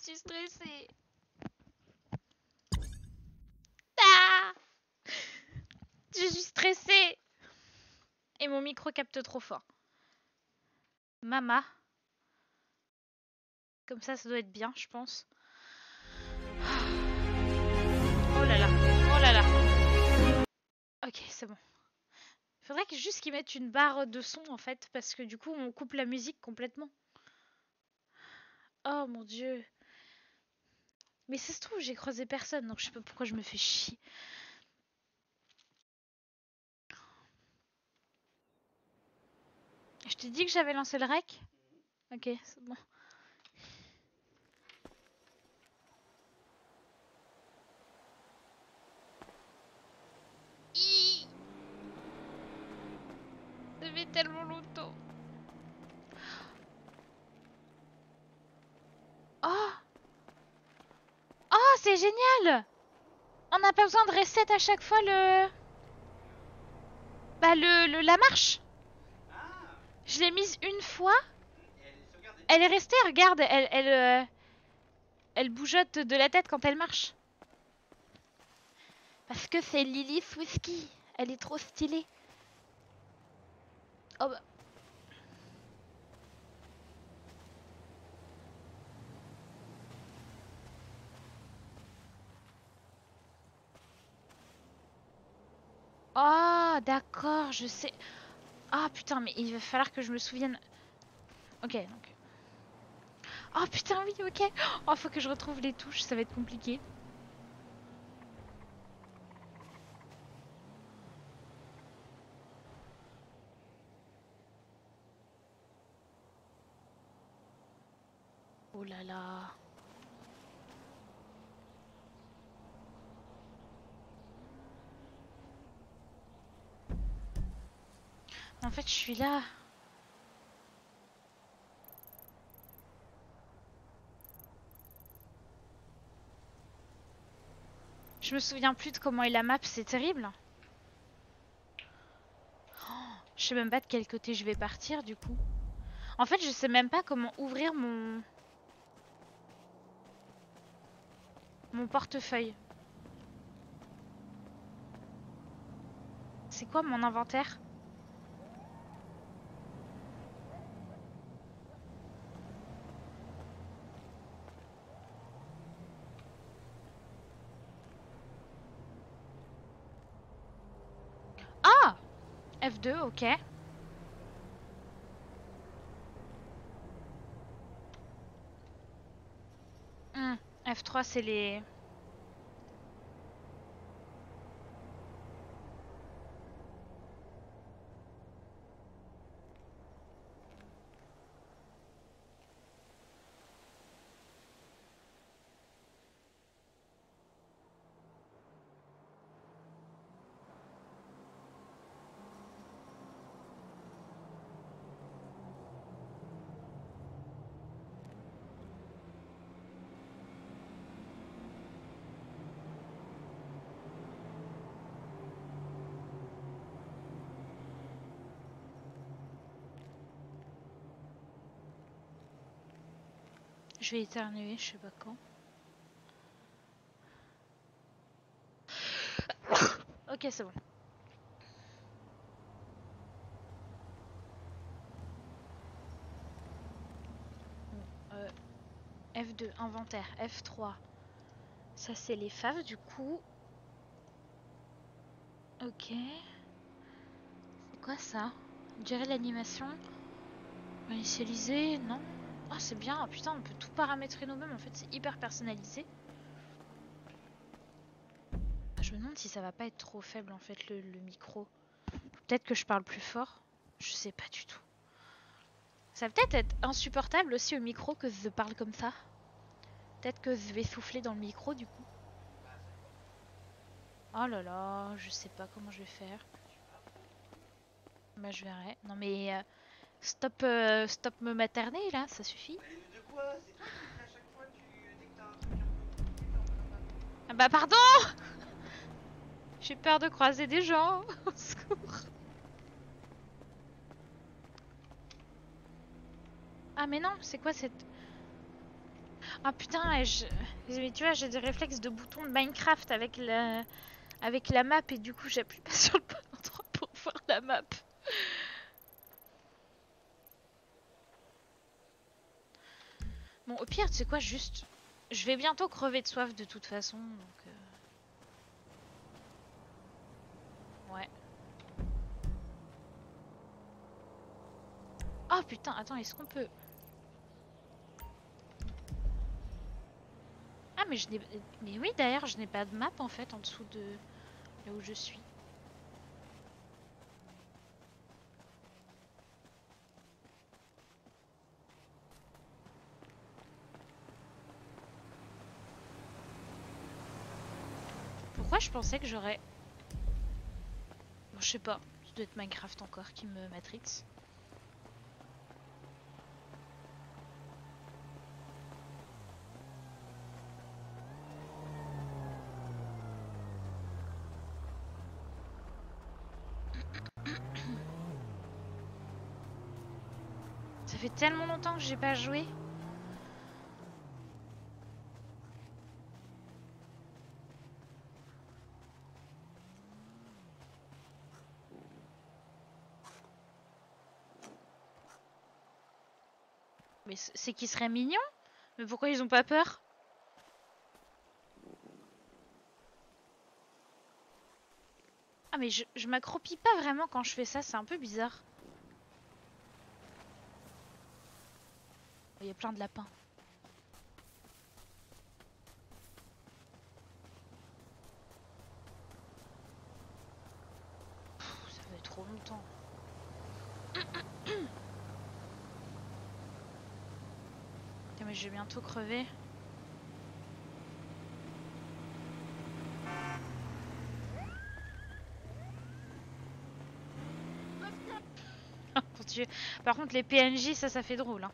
suis stressée. Ah, je suis stressée. Et mon micro capte trop fort. Mama. Comme ça doit être bien, je pense. Oh là là. Oh là là. Ok, c'est bon. Faudrait juste qu'ils mettent une barre de son en fait, parce que du coup on coupe la musique complètement. Oh mon dieu. Mais ça se trouve, j'ai croisé personne, donc je sais pas pourquoi je me fais chier. Je t'ai dit que j'avais lancé le rec? Ok, c'est bon. Ça fait tellement longtemps. Oh! Oh, c'est génial! On n'a pas besoin de reset à chaque fois Bah, la marche! Je l'ai mise une fois. Elle est restée, regarde, elle bougeote de la tête quand elle marche. Parce que c'est Lily Swisky. Elle est trop stylée. Oh bah. Oh, d'accord, je sais. Ah putain, mais il va falloir que je me souvienne. Ok, donc. Oh putain, oui, ok. Oh, faut que je retrouve les touches, ça va être compliqué. Oh là là. En fait, je suis là. Je me souviens plus de comment est la map, c'est terrible. Je sais même pas de quel côté je vais partir du coup. En fait, je sais même pas comment ouvrir mon portefeuille. C'est quoi mon inventaire? Ah! F2, ok. F3, c'est les... Je vais éternuer, je sais pas quand. Ok, c'est bon. F2, inventaire, F3. Ça, c'est les faves, du coup. Ok. C'est quoi ça? Gérer l'animation. Initialiser, non. Ah, c'est bien. Putain, on peut tout paramétrer nous-mêmes. En fait, c'est hyper personnalisé. Je me demande si ça va pas être trop faible, en fait, le micro. Peut-être que je parle plus fort. Je sais pas du tout. Ça va peut-être être insupportable aussi au micro que je parle comme ça. Peut-être que je vais souffler dans le micro, du coup. Oh là là, je sais pas comment je vais faire. Bah, je verrai. Non mais stop, stop me materner là, ça suffit. De quoi? C'est toi qui me fais à chaque fois dès que t'as un truc un peu compliqué, t'en as pas. Ah bah pardon. J'ai peur de croiser des gens. Au secours. Ah mais non, c'est quoi cette... Ah putain, mais tu vois, j'ai des réflexes de bouton de Minecraft avec la map et du coup j'appuie pas sur le bon endroit pour voir la map. Bon, au pire, tu sais quoi, juste... Je vais bientôt crever de soif de toute façon, donc... Ouais. Oh putain, attends, est-ce qu'on peut... Ah mais je n'ai... Mais oui, d'ailleurs, je n'ai pas de map en fait en dessous de là où je suis. Pourquoi je pensais que j'aurais... Bon, je sais pas, ça doit être Minecraft encore qui me matrix. Ça fait tellement longtemps que j'ai pas joué. Mais c'est qu'ils seraient mignons? Mais pourquoi ils ont pas peur? Ah mais je m'accroupis pas vraiment quand je fais ça, c'est un peu bizarre. Il y a plein de lapins. Pff, ça fait trop longtemps. Putain, mais je vais bientôt crever. Mon Dieu. Par contre, les PNJ, ça fait drôle. Hein.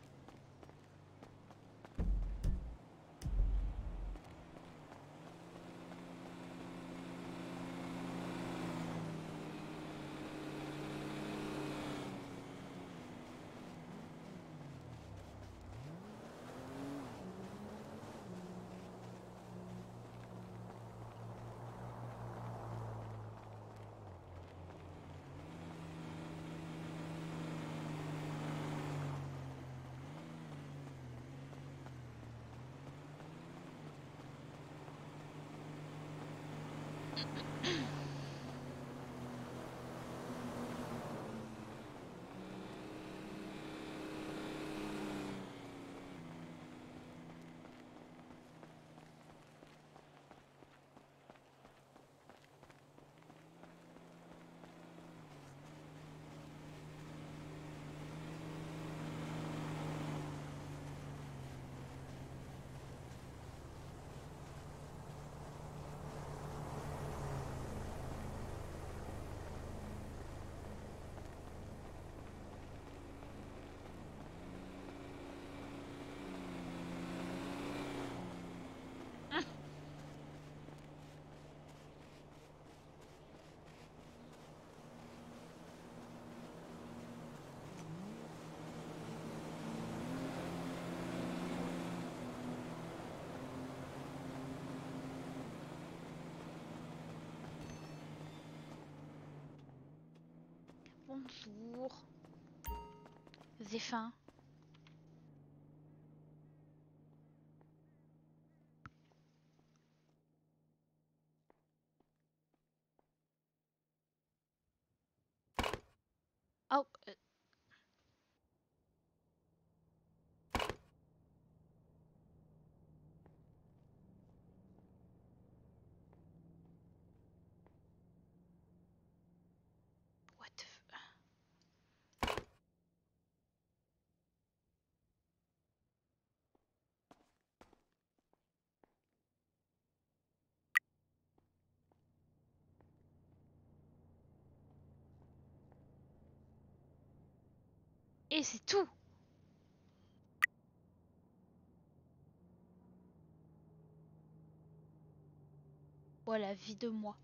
Bonjour. J'ai faim. Oh, what the Et c'est tout. Voilà, vie de moi.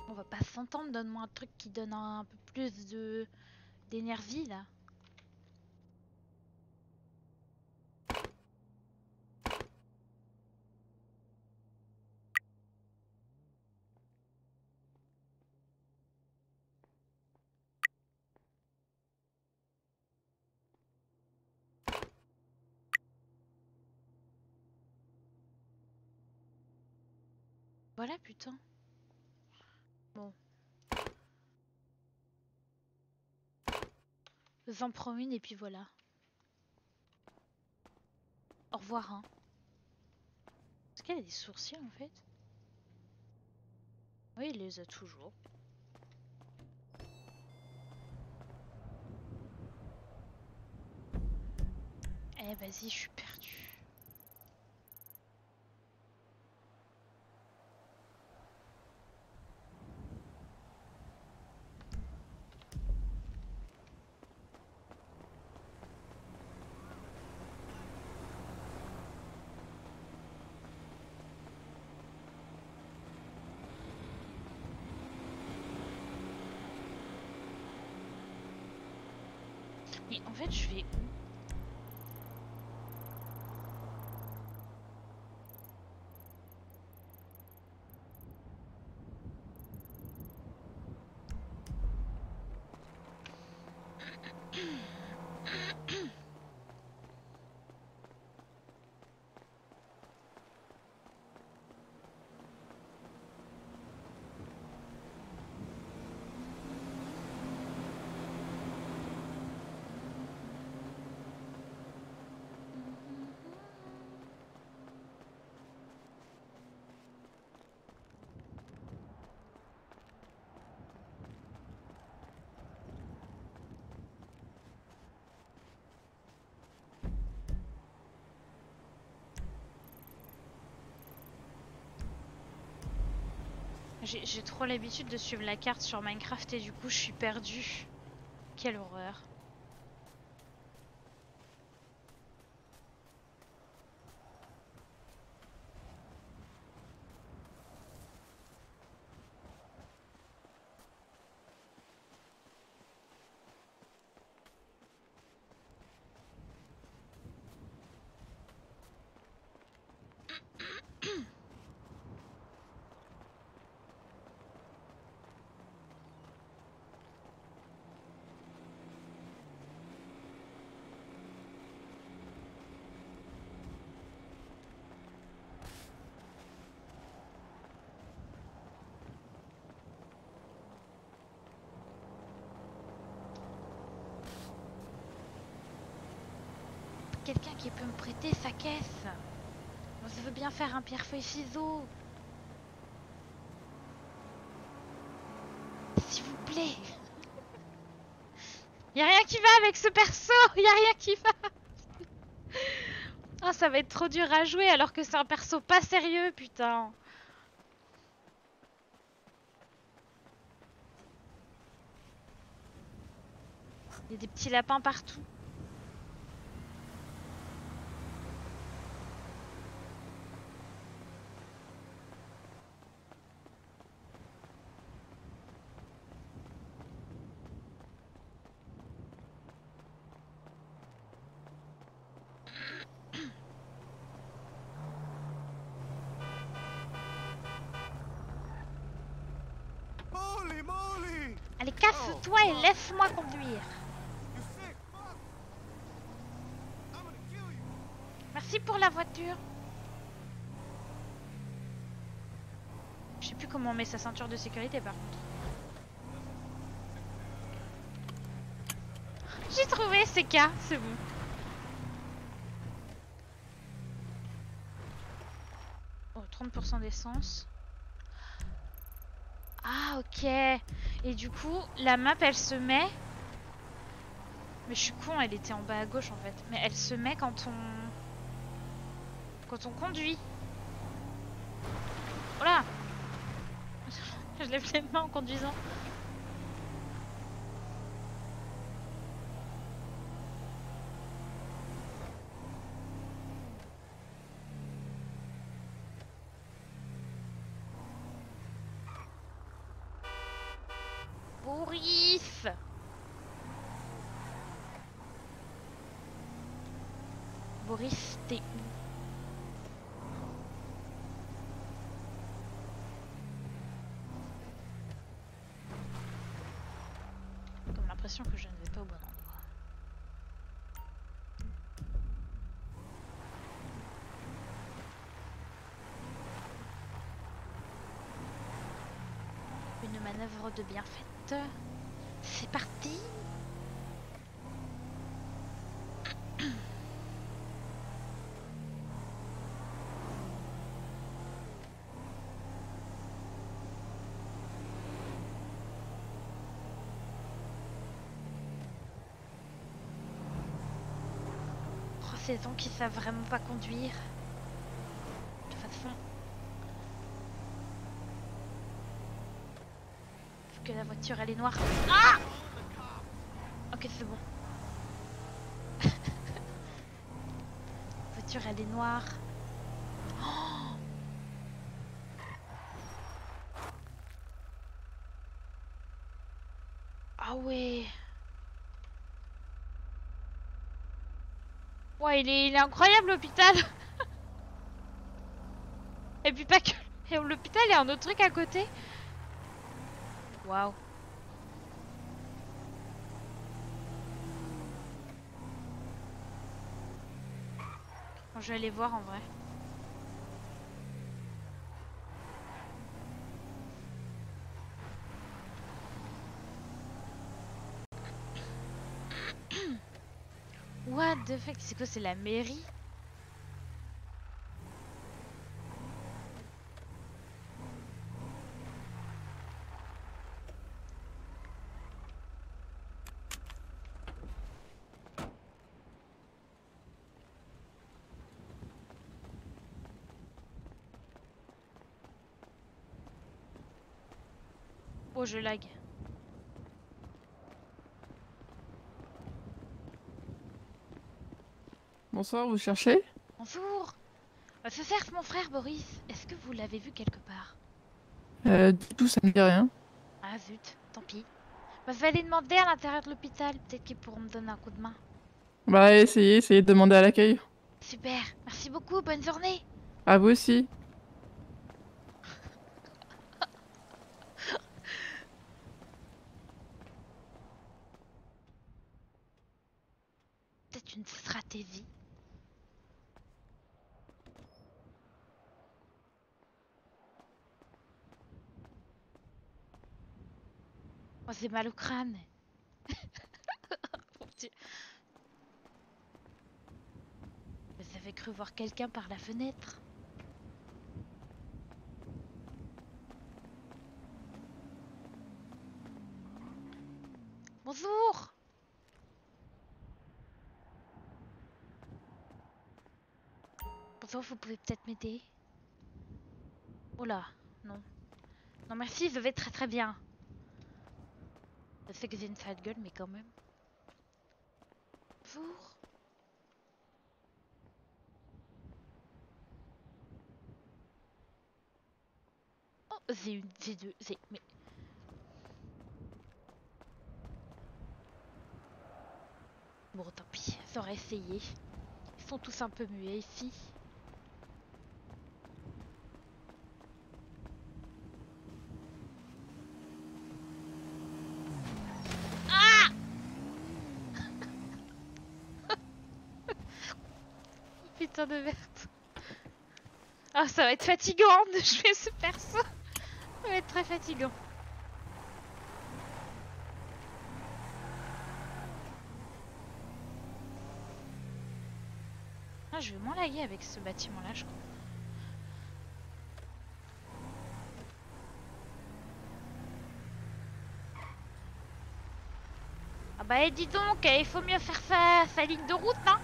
Bon, va pas s'entendre. Donne-moi un truc qui donne un peu plus d'énergie là. Voilà, putain. Bon. J'en prends une et puis voilà. Au revoir, hein. Est-ce qu'elle a des sourcils en fait? Oui, il les a toujours. Eh, vas-y, je suis perdue. Mais en fait, je vais où? J'ai trop l'habitude de suivre la carte sur Minecraft et du coup, je suis perdue. Quelle horreur. Quelqu'un qui peut me prêter sa caisse. Je veux bien faire un pierre-feuille-ciseaux. S'il vous plaît. Y a rien qui va avec ce perso. Y a rien qui va. Ah, ça va être trop dur à jouer alors que c'est un perso pas sérieux, putain. Il y a des petits lapins partout. Holy moly! Allez, casse-toi et laisse-moi conduire. You sick fuck! I'm gonna kill you! Merci pour la voiture. Je sais plus comment on met sa ceinture de sécurité par contre. J'ai trouvé CK, c'est bon. Oh, 30% d'essence. Ah, ok. Et du coup, la map, elle se met... Mais je suis con, elle était en bas à gauche en fait. Mais elle se met quand on conduit. Voilà. Je lève les mains en conduisant. Boris, t'es où? J'ai comme l'impression que je ne vais pas au bon endroit. Une manœuvre de bien faite. C'est parti. Oh, ces gens qui savent vraiment pas conduire. De toute façon. Faut que la voiture elle est noire. Ah! Ok, c'est bon. La voiture elle est noire. Oh! Ah ouais. Ouais, il est incroyable l'hôpital. Et puis pas que. Et l'hôpital, il y a un autre truc à côté. Waouh. Bon, je vais aller voir en vrai. What the fuck, c'est quoi, c'est la mairie? Oh, je lag. Bonsoir, vous cherchez? Bonjour. Ce cerf, mon frère Boris, est-ce que vous l'avez vu quelque part? Du tout, ça me dit rien. Ah zut, tant pis. Bah, je vais aller demander à l'intérieur de l'hôpital, peut-être qu'ils pourront me donner un coup de main. Bah, essayez de demander à l'accueil. Super, merci beaucoup, bonne journée. À vous aussi. Peut-être une stratégie. Oh, j'ai mal au crâne. Mon Dieu. Vous avez cru voir quelqu'un par la fenêtre? Bonjour. Bonjour, vous pouvez peut-être m'aider? Oh là, non. Non merci, je vais très très bien. Je sais que j'ai une sale gueule, mais quand même. Bonjour. Oh, j'ai une, j'ai deux, j'ai... Mais... Bon, tant pis, j'aurais essayé. Ils sont tous un peu muets ici. Ah! Putain de merde. Ah, ça va être fatigant de jouer ce perso. Ça va être très fatigant. Ah, je vais moins laguer avec ce bâtiment-là, je crois. Ah bah, et dis donc, il faut mieux faire sa ligne de route, hein.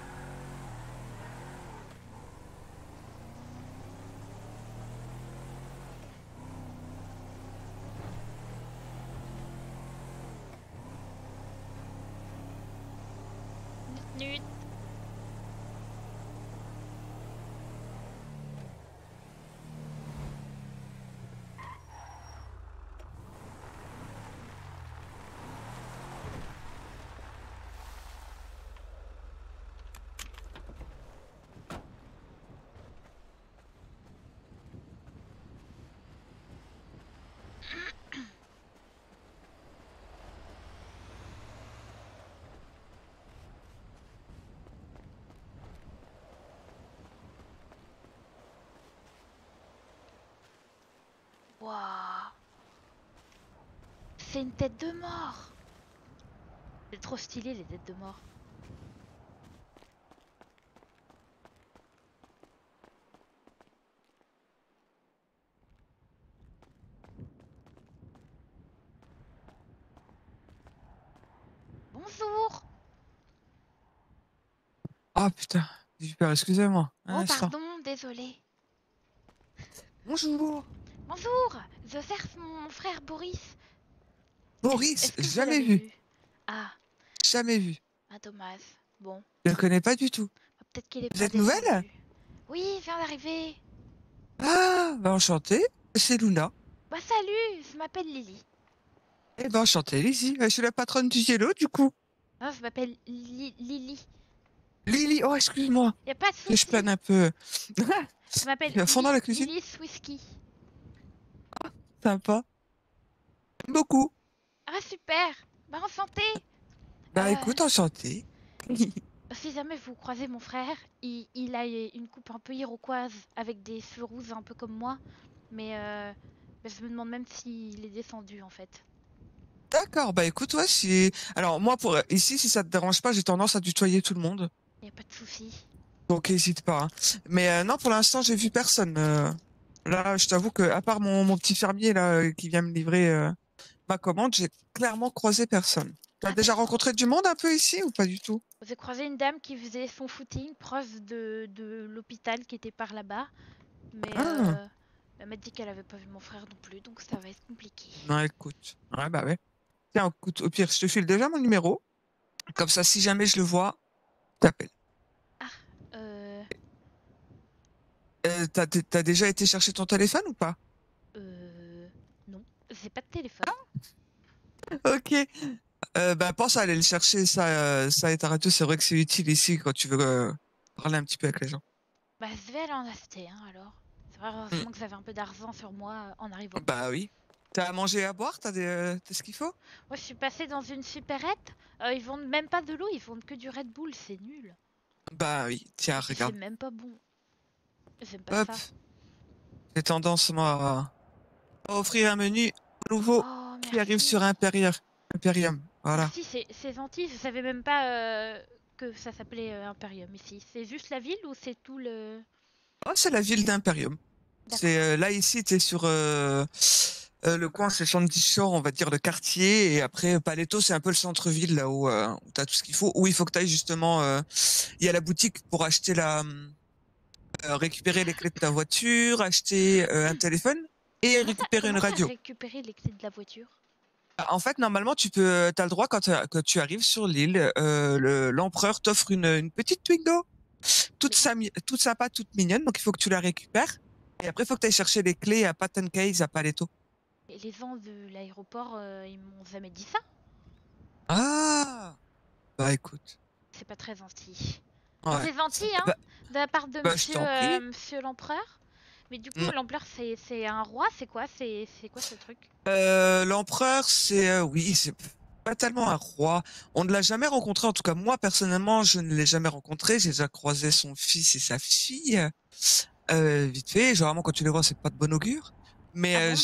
Nut, nut. c'est une tête de mort. C'est trop stylé les têtes de mort. Bonjour. Ah putain, super, excusez-moi. Un Oh instant. pardon, désolé. Bonjour. Bonjour, je cherche mon frère Boris. Boris, Est-ce que vous jamais l'avez vu. Ah, Jamais vu. ah dommage. Bon, Je le connais pas du tout. peut-être qu'il est Vous pas êtes nouvelle? descendu. Oui, il vient d'arriver. Ah, bah enchanté. C'est Luna. Bah salut, je m'appelle Lily. Eh ben enchanté, Lizzie. Je suis la patronne du Yellow, du coup. Ah, je m'appelle Lily. Lily, oh excuse-moi. Y a pas de Que je souci. plane un peu. Je m'appelle Tu es à fond dans la cuisine? Lily Whisky. Sympa. J'aime beaucoup. Ah super. Bah enchanté. Bah Euh, écoute, enchanté. Si jamais vous croisez mon frère, il a une coupe un peu iroquoise avec des cheveux rouges un peu comme moi. Mais bah, je me demande même s'il est descendu en fait. D'accord, bah écoute, ouais, si... Alors moi, pour ici, si ça te dérange pas, j'ai tendance à tutoyer tout le monde. Y a pas de souci. Donc hésite pas. Hein. Mais non, pour l'instant, j'ai vu personne. Là, je t'avoue que à part mon petit fermier là qui vient me livrer ma commande, j'ai clairement croisé personne. T'as Ah, déjà rencontré du monde un peu ici ou pas du tout? j'ai croisé une dame qui faisait son footing proche de l'hôpital qui était par là-bas. Mais Ah, elle m'a dit qu'elle avait pas vu mon frère non plus, donc ça va être compliqué. non, écoute. Ouais, bah ouais. Tiens, écoute, au pire, je te file déjà mon numéro. Comme ça, si jamais je le vois, je t'appelle. Ah, euh, T'as déjà été chercher ton téléphone ou pas? non, j'ai pas de téléphone. Ok. Bah pense à aller le chercher, ça et ta radio, c'est vrai que c'est utile ici quand tu veux parler un petit peu avec les gens. Bah, je vais aller en acheter, hein, alors. C'est vrai, Hmm. heureusement que j'avais un peu d'argent sur moi en arrivant. Bah oui. T'as à manger et à boire, t'as ce qu'il faut? Moi, je suis passée dans une supérette. Ils vendent même pas de l'eau, ils vendent que du Red Bull, c'est nul. Bah oui, tiens, Et c'est regarde. même pas bon. J'aime pas Hop, ça. j'ai tendance, moi, à offrir un menu nouveau Oh, qui arrive merci. sur Imperium. Voilà. Merci, c'est gentil. Je savais même pas que ça s'appelait Imperium ici. C'est juste la ville ou c'est tout le... Oh, c'est la ville d'Imperium. D'accord. C'est là ici, t'es sur le coin, c'est Sandy Shore, on va dire le quartier, et après Paleto, c'est un peu le centre-ville là où t'as tout ce qu'il faut. Où il faut que t'ailles justement. Il y a la boutique pour acheter récupérer les clés de ta voiture, acheter un téléphone et récupérer une Comment ça radio. récupérer les clés de la voiture? En fait, normalement, t'as le droit quand tu arrives sur l'île, l'empereur t'offre une petite Twingo, toute sympa, toute mignonne. Donc il faut que tu la récupères. Et après, il faut que tu ailles chercher les clés à Patton Case à Paleto. Et les gens de l'aéroport, ils m'ont jamais dit ça. Ah, bah écoute, C'est pas très gentil. ouais. C'est gentil, hein, Bah, de la part de bah je t'en prie. monsieur l'empereur. Mais du coup, Mm. l'empereur, c'est un roi, c'est quoi? C'est quoi ce truc? L'empereur, oui, c'est pas tellement un roi. On ne l'a jamais rencontré. En tout cas, moi personnellement, je ne l'ai jamais rencontré. J'ai déjà croisé son fils et sa fille. Vite fait, généralement quand tu les vois, c'est pas de bon augure. Mais Ah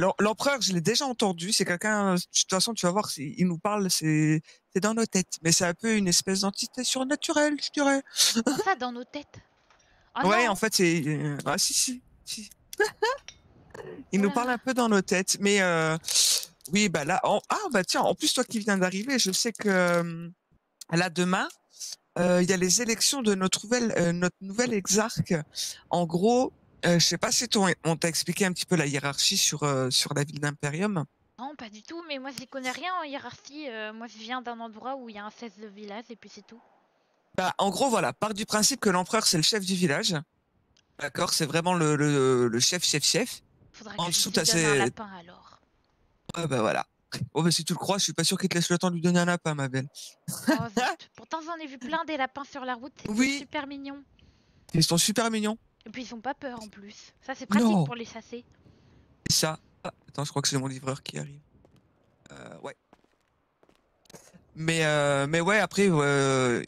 bon? l'empereur, je l'ai déjà entendu. C'est quelqu'un. De toute façon, tu vas voir, il nous parle. C'est dans nos têtes. Mais c'est un peu une espèce d'entité surnaturelle, je dirais. Comment ça, dans nos têtes? Oh Ouais, non! en fait, c'est. Ah si. Il nous parle Oula. un peu dans nos têtes. Mais oui, bah là. Ah bah tiens. En plus, toi qui viens d'arriver, je sais que là demain, il y a les élections de notre nouvel exarque. En gros, je sais pas si on t'a expliqué un petit peu la hiérarchie sur la ville d'Imperium. Non, pas du tout, mais moi, j'y connais rien en hiérarchie. Moi, je viens d'un endroit où il y a un 16 de village et puis c'est tout. Bah, en gros, voilà, part du principe que l'empereur c'est le chef du village. D'accord, c'est vraiment le chef. Faudra En que je dessous, lui t'as donne un ses... lapin alors. Ouais, bah voilà. Oh, bah si tu le crois, je suis pas sûr qu'il te laisse le temps de lui donner un lapin, ma belle. Oh zut. Pourtant, j'en ai vu plein des lapins sur la route, c'était Oui, super mignon. ils sont super mignons. Et puis, ils ont pas peur en plus. Ça, c'est pratique Non, pour les chasser. c'est ça. Ah, attends, je crois que c'est mon livreur qui arrive. Ouais. Mais ouais, après,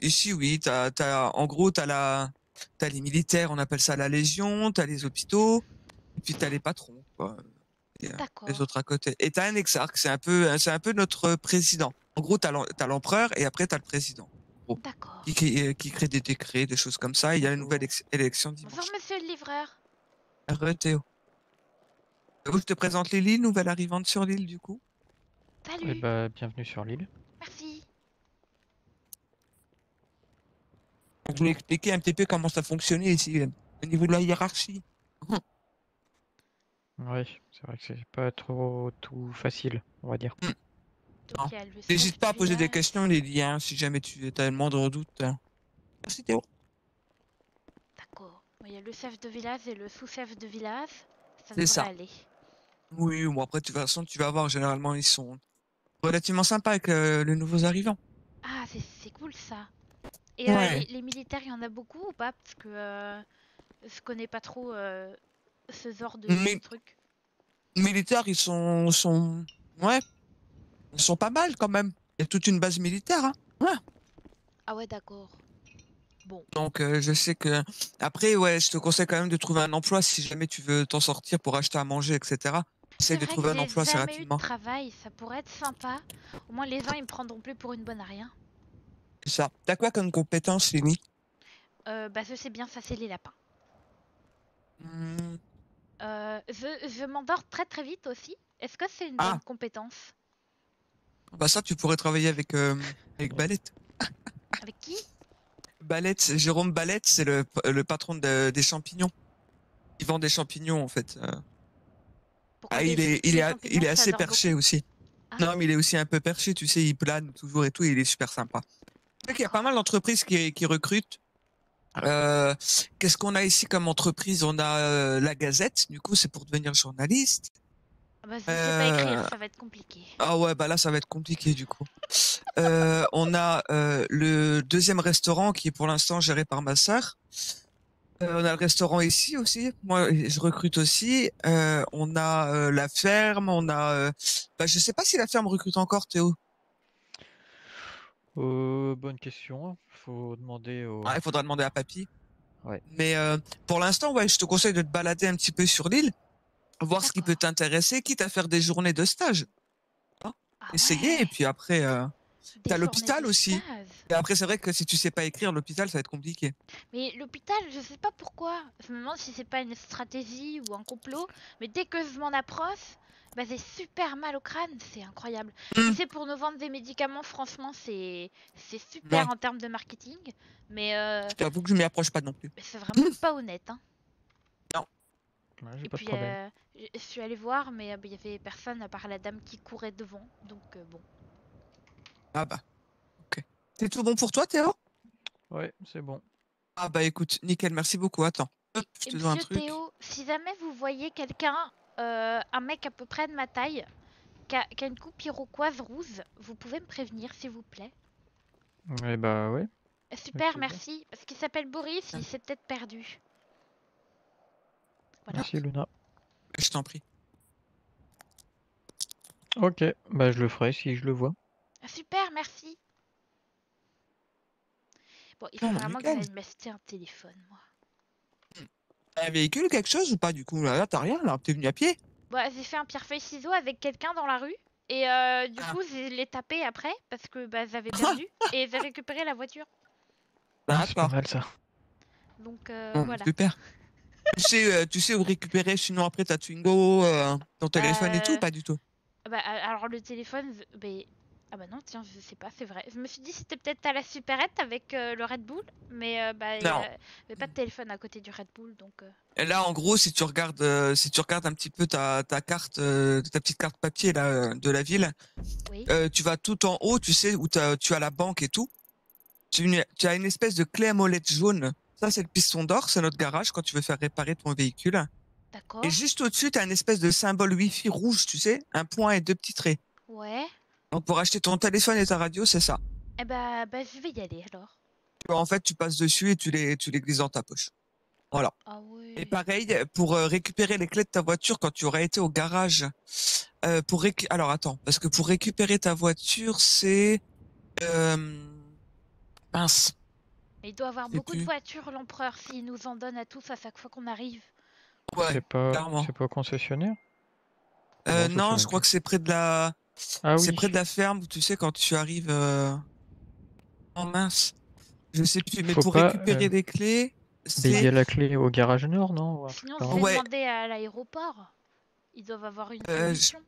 ici, oui, en gros, t'as les militaires, on appelle ça la Légion, t'as les hôpitaux, et puis t'as les patrons, quoi. et, D'accord. les autres à côté. Et t'as un exarque, c'est un peu notre président. En gros, t'as l'empereur et après t'as le président. En gros, D'accord. qui crée des décrets, des choses comme ça. Il y a une nouvelle élection Bonjour, dimanche. monsieur le livreur. Théo. Je te présente Lily, nouvelle arrivante sur l'île du coup. Salut. Bienvenue sur l'île. Merci. Je voulais expliquer un petit peu comment ça fonctionnait ici, au niveau de la hiérarchie. Oui, c'est vrai que c'est pas trop tout facile, on va dire. Donc, Non. il y a le N'hésite chef pas à du poser des village. questions, Lily, hein, si jamais tu as le moindre doute. Merci Théo. D'accord. Bon, il y a le chef de village et le sous-chef de village. Ça C'est devrait ça. aller. Oui, bon après de toute façon tu vas voir, généralement ils sont relativement sympas avec les nouveaux arrivants. Ah, c'est cool ça. Et Ouais. les militaires, il y en a beaucoup ou pas? Parce que je connais pas trop ce genre de Mais truc. les militaires ouais, ils sont pas mal quand même. Il y a toute une base militaire, hein. Ouais. Ah ouais, d'accord. Bon. Donc je sais que après ouais, je te conseille quand même de trouver un emploi si jamais tu veux t'en sortir pour acheter à manger, etc. C'est Essaye de vrai que trouver un j'ai emploi assez jamais eu de rapidement. travail. Ça pourrait être sympa. Au moins, les gens, ils me prendront plus pour une bonne à rien. C'est ça. T'as quoi comme compétence, Lily? Bah, je sais bien chasser les lapins. Hmm, Je m'endors très très vite aussi. Est-ce que c'est une Ah, bonne compétence? bah ça tu pourrais travailler avec Balette. Avec qui? Balette, Jérôme Balette, c'est le patron des champignons. Il vend des champignons en fait. Pourquoi Ah, les il champignons, est ça assez dort perché beaucoup? aussi. Ah. Non, mais il est aussi un peu perché, tu sais, il plane toujours et tout, et il est super sympa. Tu sais qu'il y a pas mal d'entreprises qui recrutent. Euh, Qu'est-ce qu'on a ici comme entreprise? On a la Gazette, du coup, c'est pour devenir journaliste. Ah bah, je sais pas écrire, Euh, ça va être compliqué. Ah ouais, bah là, ça va être compliqué du coup. On a le deuxième restaurant qui est pour l'instant géré par ma sœur. On a le restaurant ici aussi. Moi, je recrute aussi. On a la ferme. On a. Bah, je sais pas si la ferme recrute encore, Théo. Bonne question. Faut demander au. Ah, il faudra demander à papy. Ouais. Mais pour l'instant, ouais, je te conseille de te balader un petit peu sur l'île, voir ce qui peut D'accord. t'intéresser, quitte à faire des journées de stage. Hein. Ah Essayer. Et ouais, puis après, des t'as journées l'hôpital de aussi. stage. Et après, c'est vrai que si tu sais pas écrire, l'hôpital, ça va être compliqué. Mais l'hôpital, je sais pas pourquoi. Je me demande si c'est pas une stratégie ou un complot. Mais dès que je m'en approche, bah j'ai super mal au crâne, c'est incroyable. Si Hmm. c'est pour nous vendre des médicaments, franchement, c'est Ouais. super en termes de marketing. Mais Je t'avoue que je m'y approche pas non plus. c'est vraiment pas honnête, hein. Ouais, j'ai Et pas de puis problème. je suis allée voir, mais il y avait personne à part la dame qui courait devant. Donc bon. Ah bah, ok. C'est tout bon pour toi, Théo? Ouais, c'est bon. Ah bah écoute, nickel, merci beaucoup. Attends, hop, je Et te dois un monsieur truc. Théo, si jamais vous voyez quelqu'un, un mec à peu près de ma taille, qui a une coupe iroquoise rouge, vous pouvez me prévenir s'il vous plaît. Ouais, bah ouais. Super, Ok. merci. Parce qu'il s'appelle Boris, il s'est peut-être perdu. Voilà. Merci Luna. Je t'en prie. Ok, bah je le ferai si je le vois. Super, merci. Bon, il faut Ah, vraiment que nickel. j'aille m'acheter un téléphone, moi. T'as un véhicule, quelque chose ou pas du coup? Là, t'as rien, là. T'es venu à pied? Bon, j'ai fait un pierre-feuille-ciseaux avec quelqu'un dans la rue. Et du Ah. coup, je l'ai tapé après parce que bah, j'avais perdu. Et j'ai récupéré la voiture. Ah, c'est pas D'accord. mal ça. Donc Bon, voilà. super. Tu sais où récupérer sinon après ta Twingo, ton téléphone et tout, Euh, pas du tout. Bah, alors le téléphone, ah bah non, tiens, je sais pas, c'est vrai. Je me suis dit c'était peut-être à la supérette avec le Red Bull, mais bah, Non. y avait pas de téléphone à côté du Red Bull, donc... Et là, en gros, si tu regardes un petit peu ta carte, ta petite carte papier là, de la ville, Oui, tu vas tout en haut, tu sais, où tu as la banque et tout. Tu as une espèce de clé à molette jaune. Ça, c'est le piston d'or, c'est notre garage quand tu veux faire réparer ton véhicule. Et d'accord. juste au-dessus, tu as une espèce de symbole Wi-Fi rouge, tu sais, un point et deux petits traits. Ouais. Donc pour acheter ton téléphone et ta radio, c'est ça. Eh bah je vais y aller alors. En fait, tu passes dessus et tu les glisses dans ta poche. Voilà. Ah Et ouais. pareil, pour récupérer les clés de ta voiture quand tu auras été au garage, alors attends, parce que pour récupérer ta voiture, c'est mince, Mais il doit avoir je sais beaucoup de plus. voitures, l'empereur, s'il nous en donne à tous à chaque fois qu'on arrive. Ouais, clairement. C'est pas concessionnaire? ça, Non, sais je même crois plus. que c'est près de la, Ah c'est oui, près de la ferme où tu sais quand tu arrives. Oh mince, je sais plus. Mais faut pour pas récupérer les clés, bailler c'est. la clé au garage nord, non? Ou un truc Sinon, par je là. vais Ouais. demander à l'aéroport. Ils doivent avoir une euh, je- solution.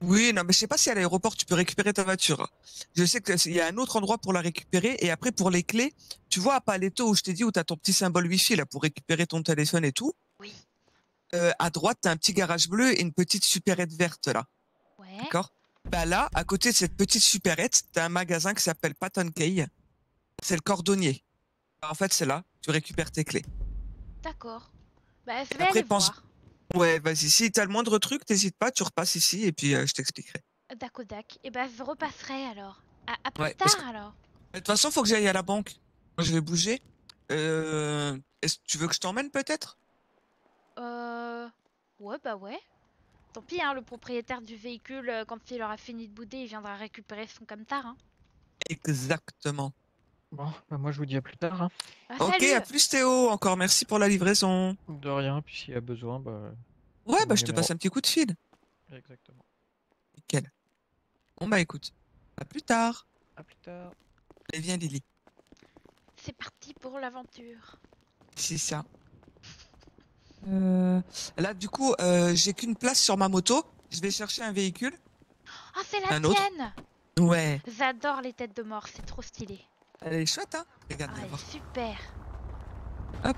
Oui, non, mais je sais pas si à l'aéroport tu peux récupérer ta voiture. Je sais qu'il y a un autre endroit pour la récupérer et après pour les clés, tu vois à Paleto où je t'ai dit où t'as ton petit symbole Wi-Fi là pour récupérer ton téléphone et tout. Oui. À droite t'as un petit garage bleu et une petite supérette verte là. Ouais. D'accord? Bah là, à côté de cette petite supérette, t'as un magasin qui s'appelle Patton Key. C'est le cordonnier. Bah, en fait, c'est là. Tu récupères tes clés. D'accord. Bah, je Et vais après, aller pense. voir. Ouais, vas-y. Si t'as le moindre truc, t'hésites pas, tu repasses ici et puis je t'expliquerai. Dakodak. Et bah, je repasserai alors. À plus Ouais, parce que tard alors. de toute façon, faut que j'aille à la banque. Moi, je vais bouger. Est-ce que tu veux que je t'emmène peut-être? Ouais, bah ouais. Tant pis, hein, le propriétaire du véhicule, quand il aura fini de bouder, il viendra récupérer son camtar. Hein. Exactement. Bon, bah moi je vous dis à plus tard, hein. Ah, Ok, à salut! plus Théo. Encore merci pour la livraison. De rien, puis s'il y a besoin, bah Ouais, c'est bah mon je te numéro. passe un petit coup de fil. Exactement. Nickel. Bon bah écoute, à plus tard. À plus tard. Et viens Lily. C'est parti pour l'aventure. C'est ça. Là, du coup, j'ai qu'une place sur ma moto. Je vais chercher un véhicule. Ah, c'est la Un autre? tienne! Ouais. J'adore les têtes de mort, c'est trop stylé. Elle est chouette, hein? Regarde, Ah, viens elle voir. est super. Hop.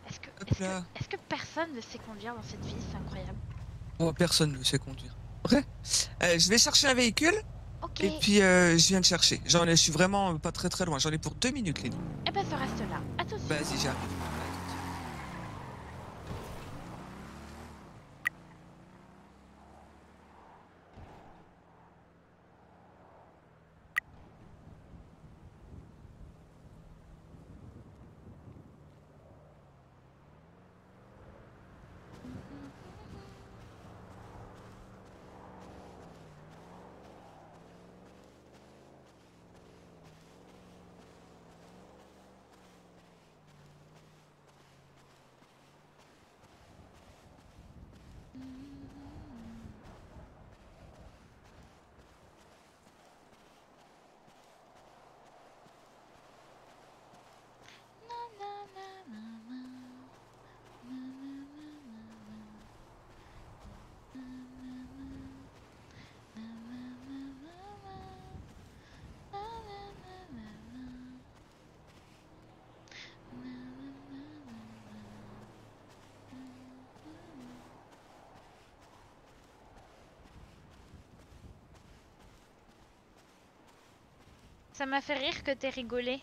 Est-ce que, Hop est-ce là. que, est-ce que personne ne sait conduire dans cette ville? C'est incroyable. Oh, personne ne sait conduire. Ouais. Je vais chercher un véhicule Ok. et puis je viens de chercher. Je suis vraiment pas très très loin. J'en ai pour 2 minutes, Lily. Eh ben, je reste là. À tout de suite. Vas-y, j'arrive. Ça m'a fait rire que t'aies rigolé.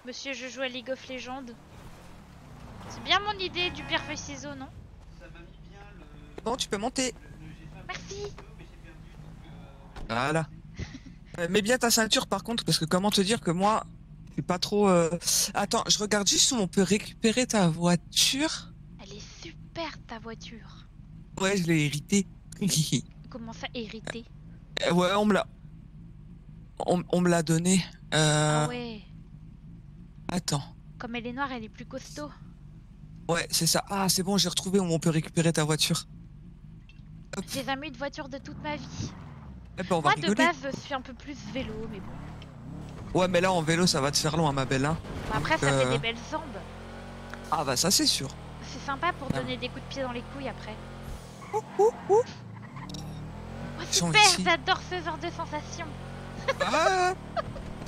Monsieur, je joue à League of Legends. C'est bien mon idée du pierre feuille ciseaux, non? Ça m'a mis bien Bon, tu peux monter. le G5 Merci. mais j'ai perdu donc. Voilà. Mets bien ta ceinture par contre, parce que comment te dire que moi, je suis pas trop. Attends, je regarde juste où on peut récupérer ta voiture. Elle est super ta voiture. Ouais, je l'ai hérité. Comment ça, hérité? Ouais, on me l'a. On me l'a donné. Ah ouais. Attends. Comme elle est noire, elle est plus costaud. Ouais, c'est ça. Ah, c'est bon, j'ai retrouvé où on peut récupérer ta voiture. Hop. J'ai jamais eu de voiture de toute ma vie. Eh ben, on va Moi, de rigoler. base, je suis un peu plus vélo, mais bon. Ouais, mais là, en vélo, ça va te faire loin, ma belle. Hein. Bah, après, ça Euh. fait des belles jambes. Ah, bah, ça, c'est sûr. C'est sympa pour Ah. donner des coups de pied dans les couilles après. Ouh, ouh, ouh. Oh, Ils sont super, ici. j'adore ce genre de sensation. Ah,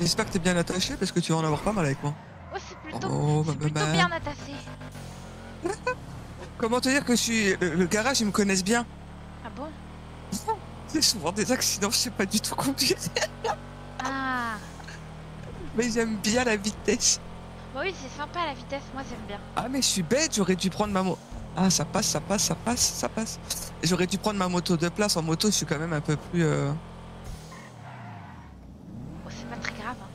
j'espère que t'es bien attaché parce que tu vas en avoir pas mal avec moi. Oh, c'est plutôt, Oh, c'est plutôt bah. bien attaché. Comment te dire que je suis. Le garage, ils me connaissent bien. Ah bon? C'est souvent des accidents, je sais pas du tout conduire. Ah. Mais j'aime bien la vitesse. Bah oui, c'est sympa la vitesse, moi j'aime bien. Ah, mais je suis bête, j'aurais dû prendre ma moto. Ah, ça passe, ça passe, ça passe, ça passe. J'aurais dû prendre ma moto de place. En moto, je suis quand même un peu plus. Oh, c'est pas très grave. Hein.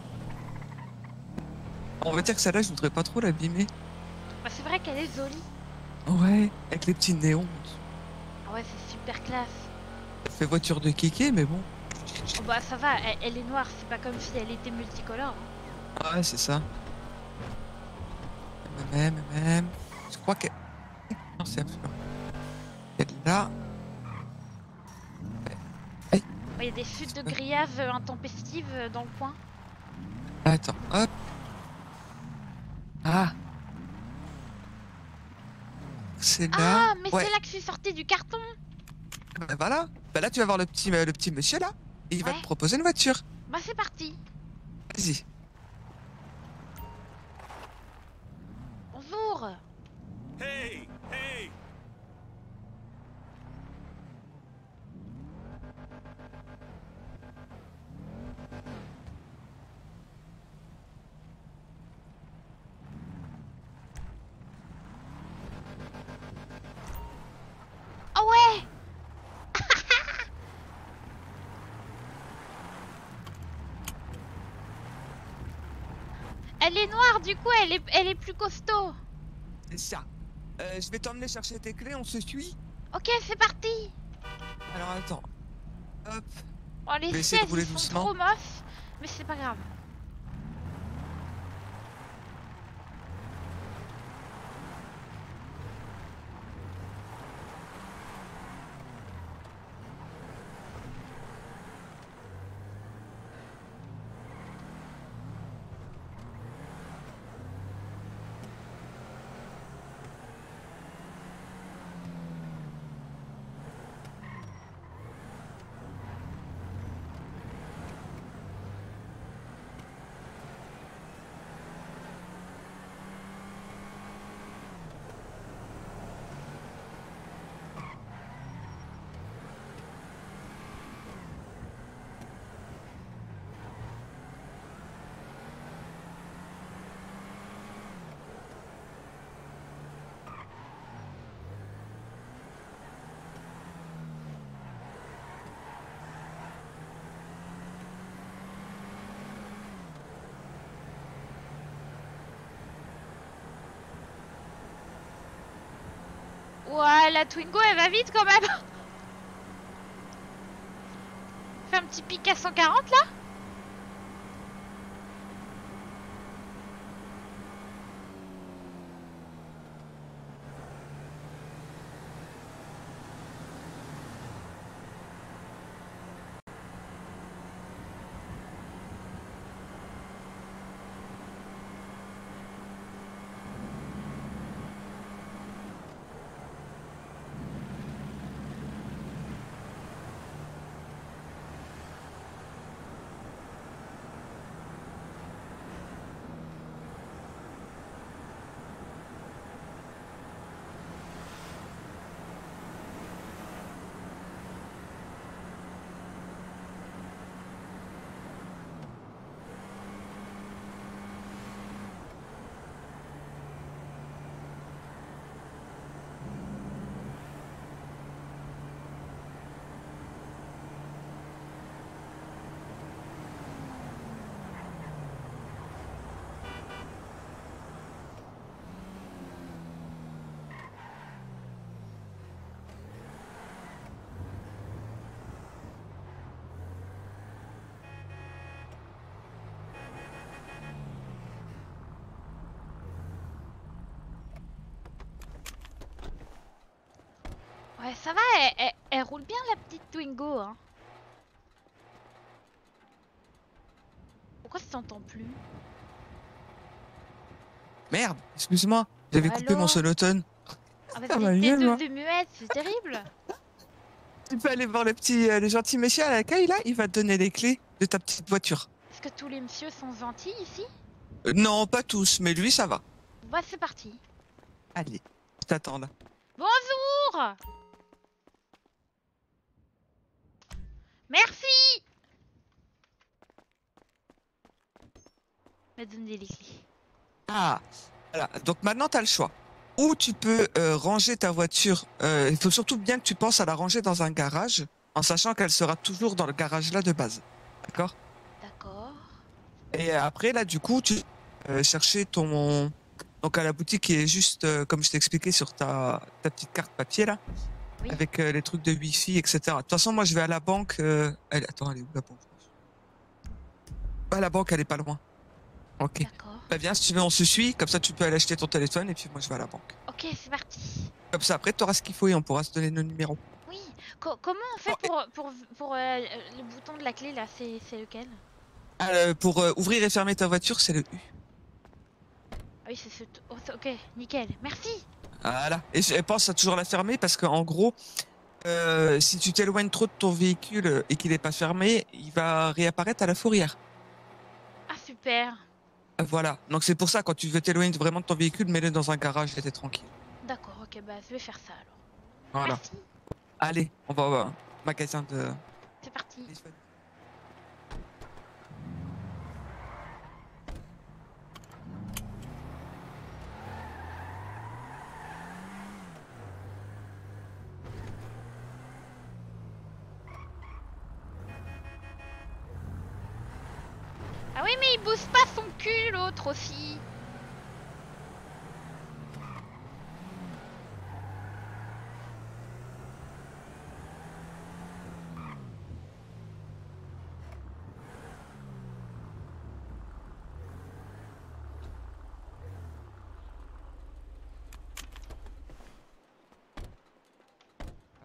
On va dire que celle-là, je voudrais pas trop l'abîmer. Bah, c'est vrai qu'elle est jolie. Ouais, avec les petits néons. Ah ouais, c'est super classe. Ça fait voiture de kéké, mais bon. Oh, bah ça va, elle est noire, c'est pas comme si elle était multicolore. Hein. Ouais, c'est ça. Je crois que... Non, c'est absolument... Elle est là. Il y a des fuites de grillave intempestives dans le coin. Attends, hop. Ah. C'est là. Ah, mais Ouais. c'est là que je suis sortie du carton. Bah voilà. Bah là, tu vas voir le petit monsieur là. Et il va Ouais. te proposer une voiture. Bah c'est parti. Vas-y. Bonjour. Hey, hey! Ah ouais. Elle est noire, du coup, elle est plus costaud. C'est ça. Je vais t'emmener chercher tes clés, on se suit. Ok, c'est parti. Alors attends. Hop. Bon, les Je vais essayer de chaises, rouler ils sont doucement. trop moches, mais c'est pas grave. Ouais, la Twingo, elle va vite quand même. Fait un petit pic à 140 là. Ouais, ça va, elle roule bien la petite Twingo, hein. Pourquoi ça s'entend plus? Merde, excuse-moi. J'avais coupé Allô mon sonotone. Ah bah Ah, c'est ma des gueule, têtes moi. de muette, c'est terrible. Tu peux aller voir le gentil monsieur à l'accueil là. Il va te donner les clés de ta petite voiture. Est-ce que tous les messieurs sont gentils ici? Non, pas tous, mais lui ça va. Bah c'est parti. Allez, je t'attends là. Bonjour. Merci. Me donner les clés. Ah, voilà. Donc maintenant, tu as le choix. Ou tu peux ranger ta voiture. Il faut surtout bien que tu penses à la ranger dans un garage, en sachant qu'elle sera toujours dans le garage là de base. D'accord? D'accord. Et après, là, du coup, tu chercher ton... Donc à la boutique qui est juste, comme je t'ai expliqué, sur ta petite carte papier là, Oui. avec les trucs de Wi-Fi, etc. De toute façon, moi, je vais à la banque. Attends, elle est où la banque? Ah, la banque, elle est pas loin. Ok. D'accord. Bah viens, si tu veux, on se suit. Comme ça, tu peux aller acheter ton téléphone et puis moi, je vais à la banque. Ok, c'est parti. Comme ça, après, tu auras ce qu'il faut et on pourra se donner nos numéros. Oui. Comment on fait Oh, et- pour le bouton de la clé là? C'est lequel? pour ouvrir et fermer ta voiture, c'est le U. Ah oui, ok, nickel. Merci. Voilà. Et pense à toujours la fermer parce qu'en gros, si tu t'éloignes trop de ton véhicule et qu'il n'est pas fermé, il va réapparaître à la fourrière. Ah super. Voilà. Donc c'est pour ça, quand tu veux t'éloigner vraiment de ton véhicule, mets-le dans un garage et t'es tranquille. D'accord, ok, bah je vais faire ça alors. Voilà. Merci. Allez, on va au magasin de C'est parti. téléphone. Ah oui, mais il bouge pas son cul l'autre aussi.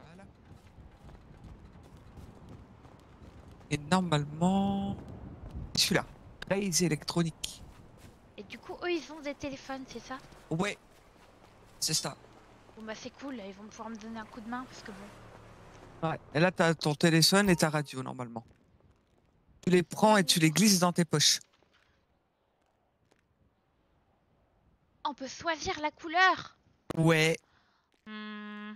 Voilà. Et normalement, celui-là, Raise électronique. Et du coup, eux ils ont des téléphones, c'est ça? Ouais, c'est ça. Bon bah c'est cool, là, ils vont pouvoir me donner un coup de main parce que bon. Ouais. Et là, t'as ton téléphone et ta radio normalement. Tu les prends et tu les glisses dans tes poches. On peut choisir la couleur. Ouais. Hmm.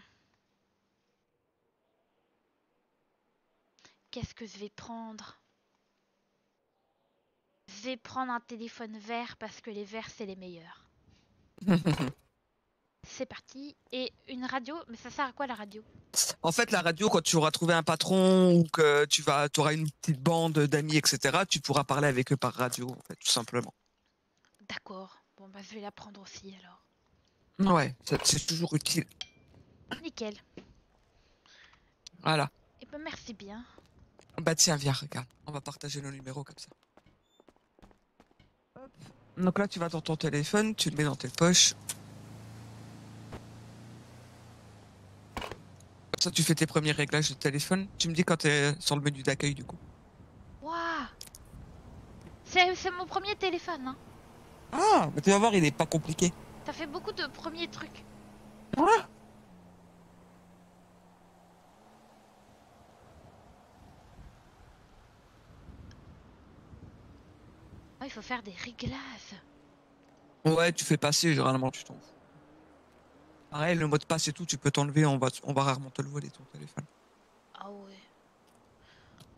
Qu'est-ce que je vais prendre? Je vais prendre un téléphone vert parce que les verts c'est les meilleurs. C'est parti. Et une radio, mais ça sert à quoi la radio? En fait, la radio, quand tu auras trouvé un patron ou que t'auras une petite bande d'amis, etc., tu pourras parler avec eux par radio, en fait, tout simplement. D'accord. Bon bah je vais la prendre aussi alors. Ouais, c'est toujours utile. Nickel. Voilà. Et ben merci bien. Bah tiens, viens, regarde. On va partager nos numéros comme ça. Hop. Donc là, tu vas dans ton téléphone, tu le mets dans tes poches. Comme ça, tu fais tes premiers réglages de téléphone. Tu me dis quand t'es sur le menu d'accueil, du coup. Waouh. C'est mon premier téléphone, hein. Ah, mais tu vas voir, il est pas compliqué. Ça fait beaucoup de premiers trucs. Ah. Oh, il faut faire des réglages. Ouais, tu fais passer, généralement, tu t'en fous. Pareil, le mot de passe et tout, tu peux t'enlever, on va rarement te le voler, ton téléphone. Ah ouais.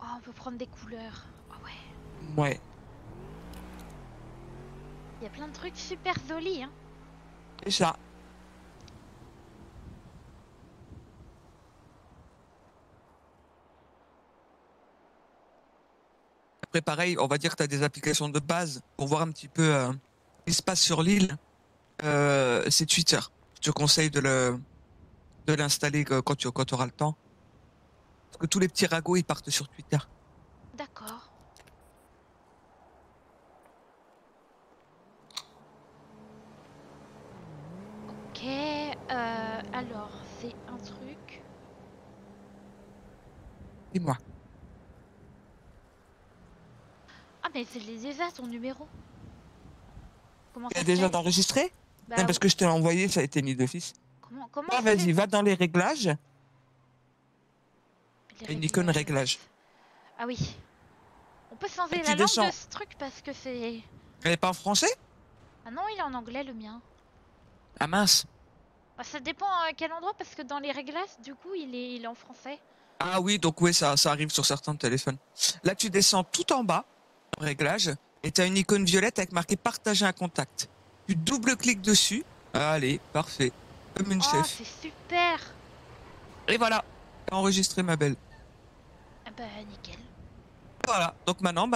Oh, on peut prendre des couleurs. Ah ouais. Ouais, Il y a plein de trucs super jolis, hein. c'est ça. Après, pareil, on va dire que tu as des applications de base pour voir un petit peu ce qui se passe sur l'île. C'est Twitter. Je te conseille de l'installer quand tu auras le temps. Parce que tous les petits ragots, ils partent sur Twitter. D'accord. Ok. Alors, c'est un truc. Dis-moi. Ah, mais c'est déjà ton numéro. Comment Tu ça as se déjà fait? enregistré? Bah, Non, parce que je t'ai envoyé, ça a été mis d'office. comment Ah, on vas-y, fait va dans les réglages. les Une icône réglages? réglage. Ah oui. On peut changer Et tu la langue de descends. ce truc parce que c'est... Elle est pas en français? Ah non, il est en anglais le mien. Ah mince. Bah, ça dépend à quel endroit parce que dans les réglages, du coup, il est en français. Ah oui, donc oui, ça arrive sur certains téléphones. Là, tu descends tout en bas, en réglage, et tu as une icône violette avec marqué partager un contact. Tu double-cliques dessus. Allez, parfait. Comme une Oh, chef. c'est super. Et voilà, t'as enregistré ma belle. Ah bah, nickel. Voilà, donc maintenant,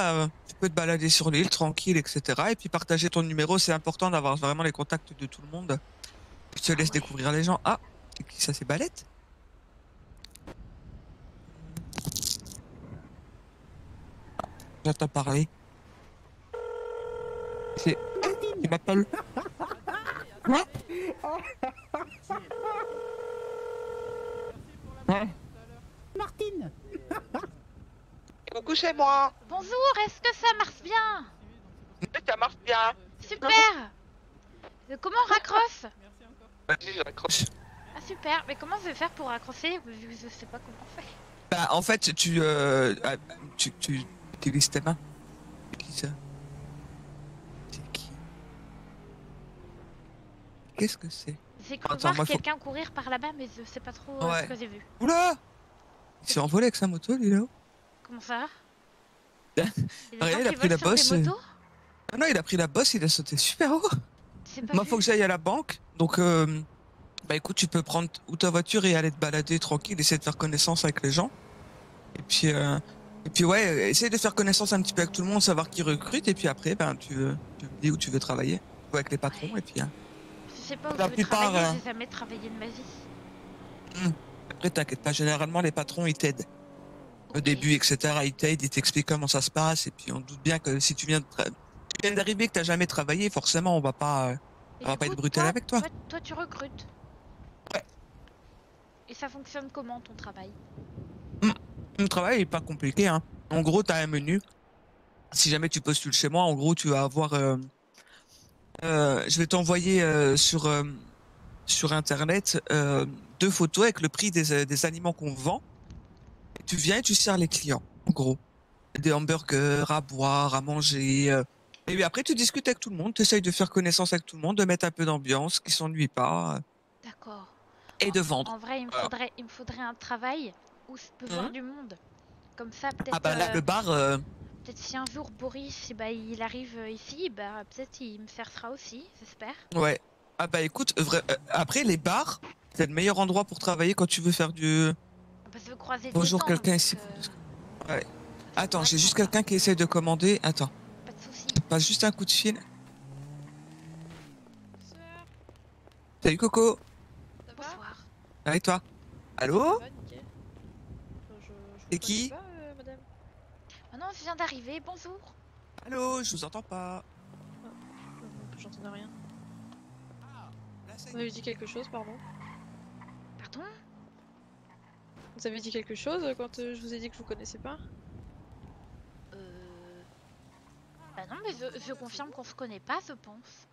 tu peux te balader sur l'île, tranquille, etc. Et puis partager ton numéro, c'est important d'avoir vraiment les contacts de tout le monde. Tu te laisses ouais. découvrir les gens. Ah, c'est qui ça, c'est Balette? J'entends parler. Il m'appelle. Quoi? Ouais. Martine. Coucou, c'est moi. Bonjour, est-ce que ça marche bien? Ça marche bien. Super. Comment on raccroche? Vas-y, je raccroche. Ah super, mais comment je vais faire pour raccrocher vu que je sais pas comment faire? Bah, en fait, tu utilises tes mains. C'est qui ça? C'est qui? Qu'est-ce que c'est? J'ai cru Attends, voir moi, faut- quelqu'un courir par là-bas, mais je sais pas trop Ouais. ce que j'ai vu. Oula! Il s'est envolé avec sa moto, lui, là-haut. Comment ça? Ben, Il y a rien, des il a gens qui pris la volent sur des bosse, motos? Ah non, il a pris la bosse, il a sauté super haut. C'est pas Moi, vu. faut que j'aille à la banque. Donc, bah écoute, tu peux prendre ou ta voiture et aller te balader tranquille, essayer de faire connaissance avec les gens. Et puis ouais, essaye de faire connaissance un petit peu avec tout le monde, savoir qui recrute. Et puis après, ben, tu me dis où tu veux travailler. Ou avec les patrons, Ouais. et puis Je sais pas où La je veux plupart, travailler, j'ai jamais travaillé de ma vie. après, t'inquiète pas, généralement, les patrons, ils t'aident. Au Ok. début, etc., ils t'aident, ils t'expliquent comment ça se passe. Et puis, on doute bien que si tu viens d'arriver, que t'as jamais travaillé, forcément, on va pas Et va du pas coup, être brutal avec toi. Toi, tu recrutes. Ouais. Et ça fonctionne comment ton travail? Mon travail est pas compliqué, hein. En gros, t'as un menu. Si jamais tu postules chez moi, en gros, tu vas avoir... je vais t'envoyer sur Internet 2 photos avec le prix des aliments qu'on vend. Et tu viens et tu sers les clients, en gros. Des hamburgers, à boire, à manger. Et puis après, tu discutes avec tout le monde. Tu essayes de faire connaissance avec tout le monde, de mettre un peu d'ambiance, qui s'ennuie pas, D'accord. et de vendre. En vrai, Voilà. il me faudrait un travail où je peux voir du monde. Comme ça, peut-être Ah bah là, le bar... peut-être si un jour Boris il arrive ici, bah peut-être il me servera aussi, j'espère. Ouais. Ah bah écoute, après les bars, c'est le meilleur endroit pour travailler quand tu veux faire du... Parce que je veux croiser des Bonjour, gens, quelqu'un donc, ici. Ouais. Attends, Ouais, j'ai juste sympa. quelqu'un qui essaye de commander. Attends, Pas de soucis. passe juste un coup de fil. Salut Coco. Bonsoir. Ah, et toi? Allô? C'est qui madame. Oh non, je viens d'arriver, bonjour. Allô, je vous entends pas. J'entendais rien. Là, ça y Vous est. avez dit quelque chose, pardon? Pardon? Vous avez dit quelque chose quand je vous ai dit que je vous connaissais pas? Bah non, mais je confirme qu'on se connaît pas, je pense.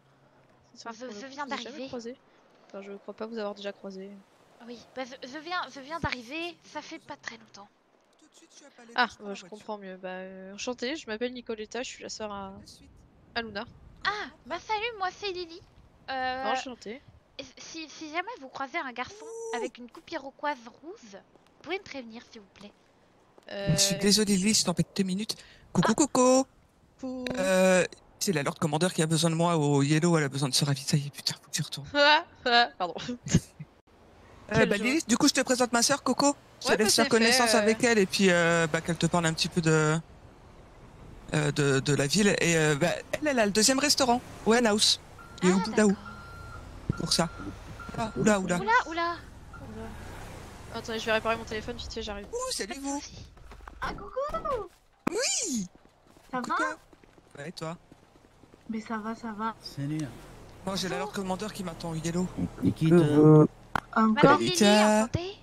Enfin, je viens Vous ai jamais d'arriver. croisé. Enfin, je crois pas vous avoir déjà croisé. Oui, bah je viens d'arriver, ça fait pas très longtemps. Tout de suite, tu as pas les Ah, touches pour bah, la je voiture. comprends mieux. Bah, enchantée, je m'appelle Nicoletta, je suis la sœur De suite. à Luna. Ah, bah salut, moi c'est Lily. Enchantée. Si jamais vous croisez un garçon avec une coupe iroquoise rouge, vous pouvez me prévenir s'il vous plaît. Je suis désolé, Lily, je t'embête 2 minutes. Coucou Coco. Pour... C'est la Lord Commander qui a besoin de moi au Yellow, elle a besoin de se ravitailler. Putain, faut que j'y retourne. Pardon. Bah joie. Lily, du coup, je te présente ma sœur Coco. Je te Ouais, bah, laisse faire c'est connaissance fait, avec elle et puis bah, qu'elle te parle un petit peu de la ville. Et bah, elle a le 2e restaurant, Owen House. Il est au bout de là-haut, pour ça. Ah, oula. Oula. Attendez, je vais réparer mon téléphone, vite fait, j'arrive. Ouh, salut vous. Ah coucou. Oui. Ça Coucou. va? Ouais, et toi? Mais ça va, ça va. Salut. Bon, j'ai la Lord Commander qui m'attend au Yellow. Et qui toi? Madame Encore? Lily, Lita. enchantée.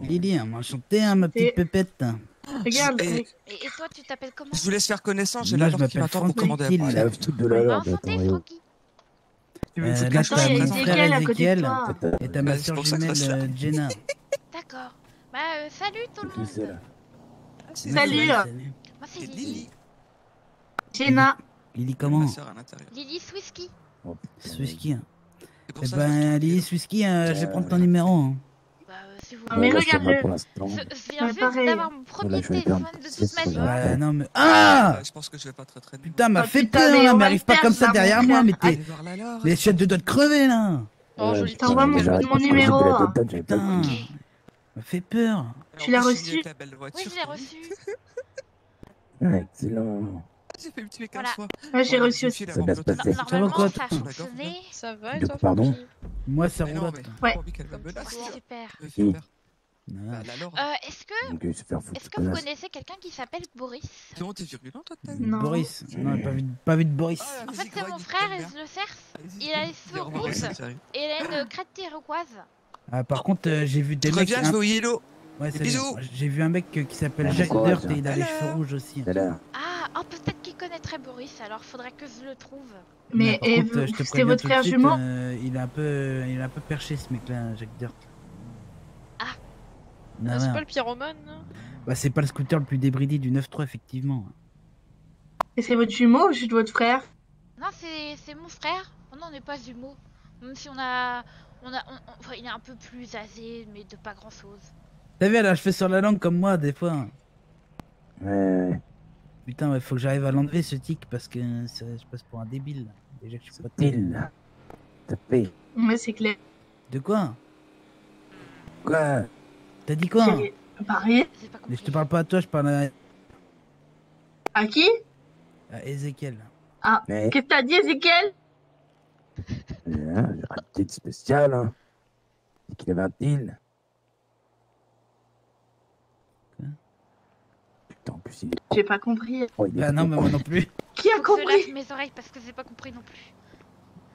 Lily, hein, enchanté, hein, ma petite pépette. Regarde, Et- Et toi, tu t'appelles comment? Je vous laisse faire connaissance, j'ai Moi, la je Lord qui m'appelle m'attend pour commander Francky, à là. boire. Enchanté, Francky. Tu veux Là, que je Attends, t'as il y a mon présente frère Ezekiel à côté de Ezekiel toi. et t'as ma Ouais, c'est soeur pour ça que je jumelle reste là. Jenna. D'accord. Bah salut tout le monde. Ah, c'est Salut. Lily. Moi c'est C'est Lily. Lily. Jenna. Lily Ma comment? sœur à l'intérieur. Lily Swisky. Swisky. C'est pour Eh ça que je ben, retourne. Lily Swisky, je vais prendre ton numéro. Hein. Bah si vous Ah, mais voulez. regarde-le. Je viens Ouais, juste pareil. d'avoir mon premier téléphone de toute ma vie. Ouais, non mais... Ah! Je pense que je vais pas très loin. Putain, m'a Oh, fait putain, peur, mais là, on mais va arrive le pas faire, comme ça ça, derrière mon moi, frère. mais Allez t'es... voir la Lord. Les chiottes de doigts de crever, là. Oh, joli Je t'envoie mon numéro. Putain, m'a fait peur. Tu l'as En plus, reçu? Lily avec la belle Oui, voiture, je l'ai t'as vu reçu. Excellent. J'ai fait me tuer 15 Voilà. fois. Ouais, j'ai Voilà, reçu il aussi. suffit Ça d'avoir va se l'autre passer. téléphone. Ça va Normalement, quoi, ça a sur la gorge, fonctionné. Ça va et De- toi, pardon? Francky? Moi, ça Mais non, roulotte. mais j'ai Ouais. pas envie qu'elle me menace. Super. Ça me fait peur. Ah. La Laure. Est-ce que, Donc, il se faire foutre est-ce de que vous connasse. connaissez quelqu'un qui s'appelle Boris? Comment t'es virulent, toi, t'as Non. Boris. Non, pas vu de Boris. Ah, En vas-y, fait, c'est Grog, mon il frère, t'aime bien. il le cerce. Vas-y, Il a les dis cheveux au revoir, roses Boris, j'arrive. et il a une crête iroquoise. Ah, par contre, j'ai vu des Tu mecs. reviens, je vais au Yellow. Ouais, Des salut. bisous. J'ai vu un mec qui s'appelle Ah, Jacques bon courage, Dirt et il a les Alors. cheveux rouges aussi. Tout à l'heure. Ah, oh, peut-être qu'il connaîtrait Boris, alors faudrait que je le trouve. Mais par et contre, je te c'est préviens votre tout de frère suite, jumeau? il est un peu perché ce mec-là, Jacques Dirt. Ah. Ah, C'est ouais. pas le pyromane, non? Bah, c'est pas le scooter le plus débridé du 9-3, effectivement. Et c'est votre jumeau ou juste votre frère? Non, c'est mon frère. On n'est pas jumeaux. Même si enfin, il est un peu plus âgé, mais de pas grand chose. T'as vu, elle a cheveux sur la langue comme moi, des fois. Ouais. Putain, il faut que j'arrive à l'enlever ce tic parce que je passe pour un débile. Là. Déjà que je suis pas très- Subtil. Tapé. Ouais, c'est clair. De quoi? Quoi? T'as dit quoi? C'est pareil. J'ai pas Mais compris. je te parle pas à toi, je parle À qui? à Ezekiel. Ah, Mais, qu'est-ce que t'as dit, Ezekiel? j'ai un petit spécial, hein. C'est qu'il avait un til. Quoi? Putain, en plus, il est. J'ai pas compris. Oh, il est Bah non, mais moi non plus. Qui a Faut que je compris? lave mes oreilles parce que j'ai pas compris non plus.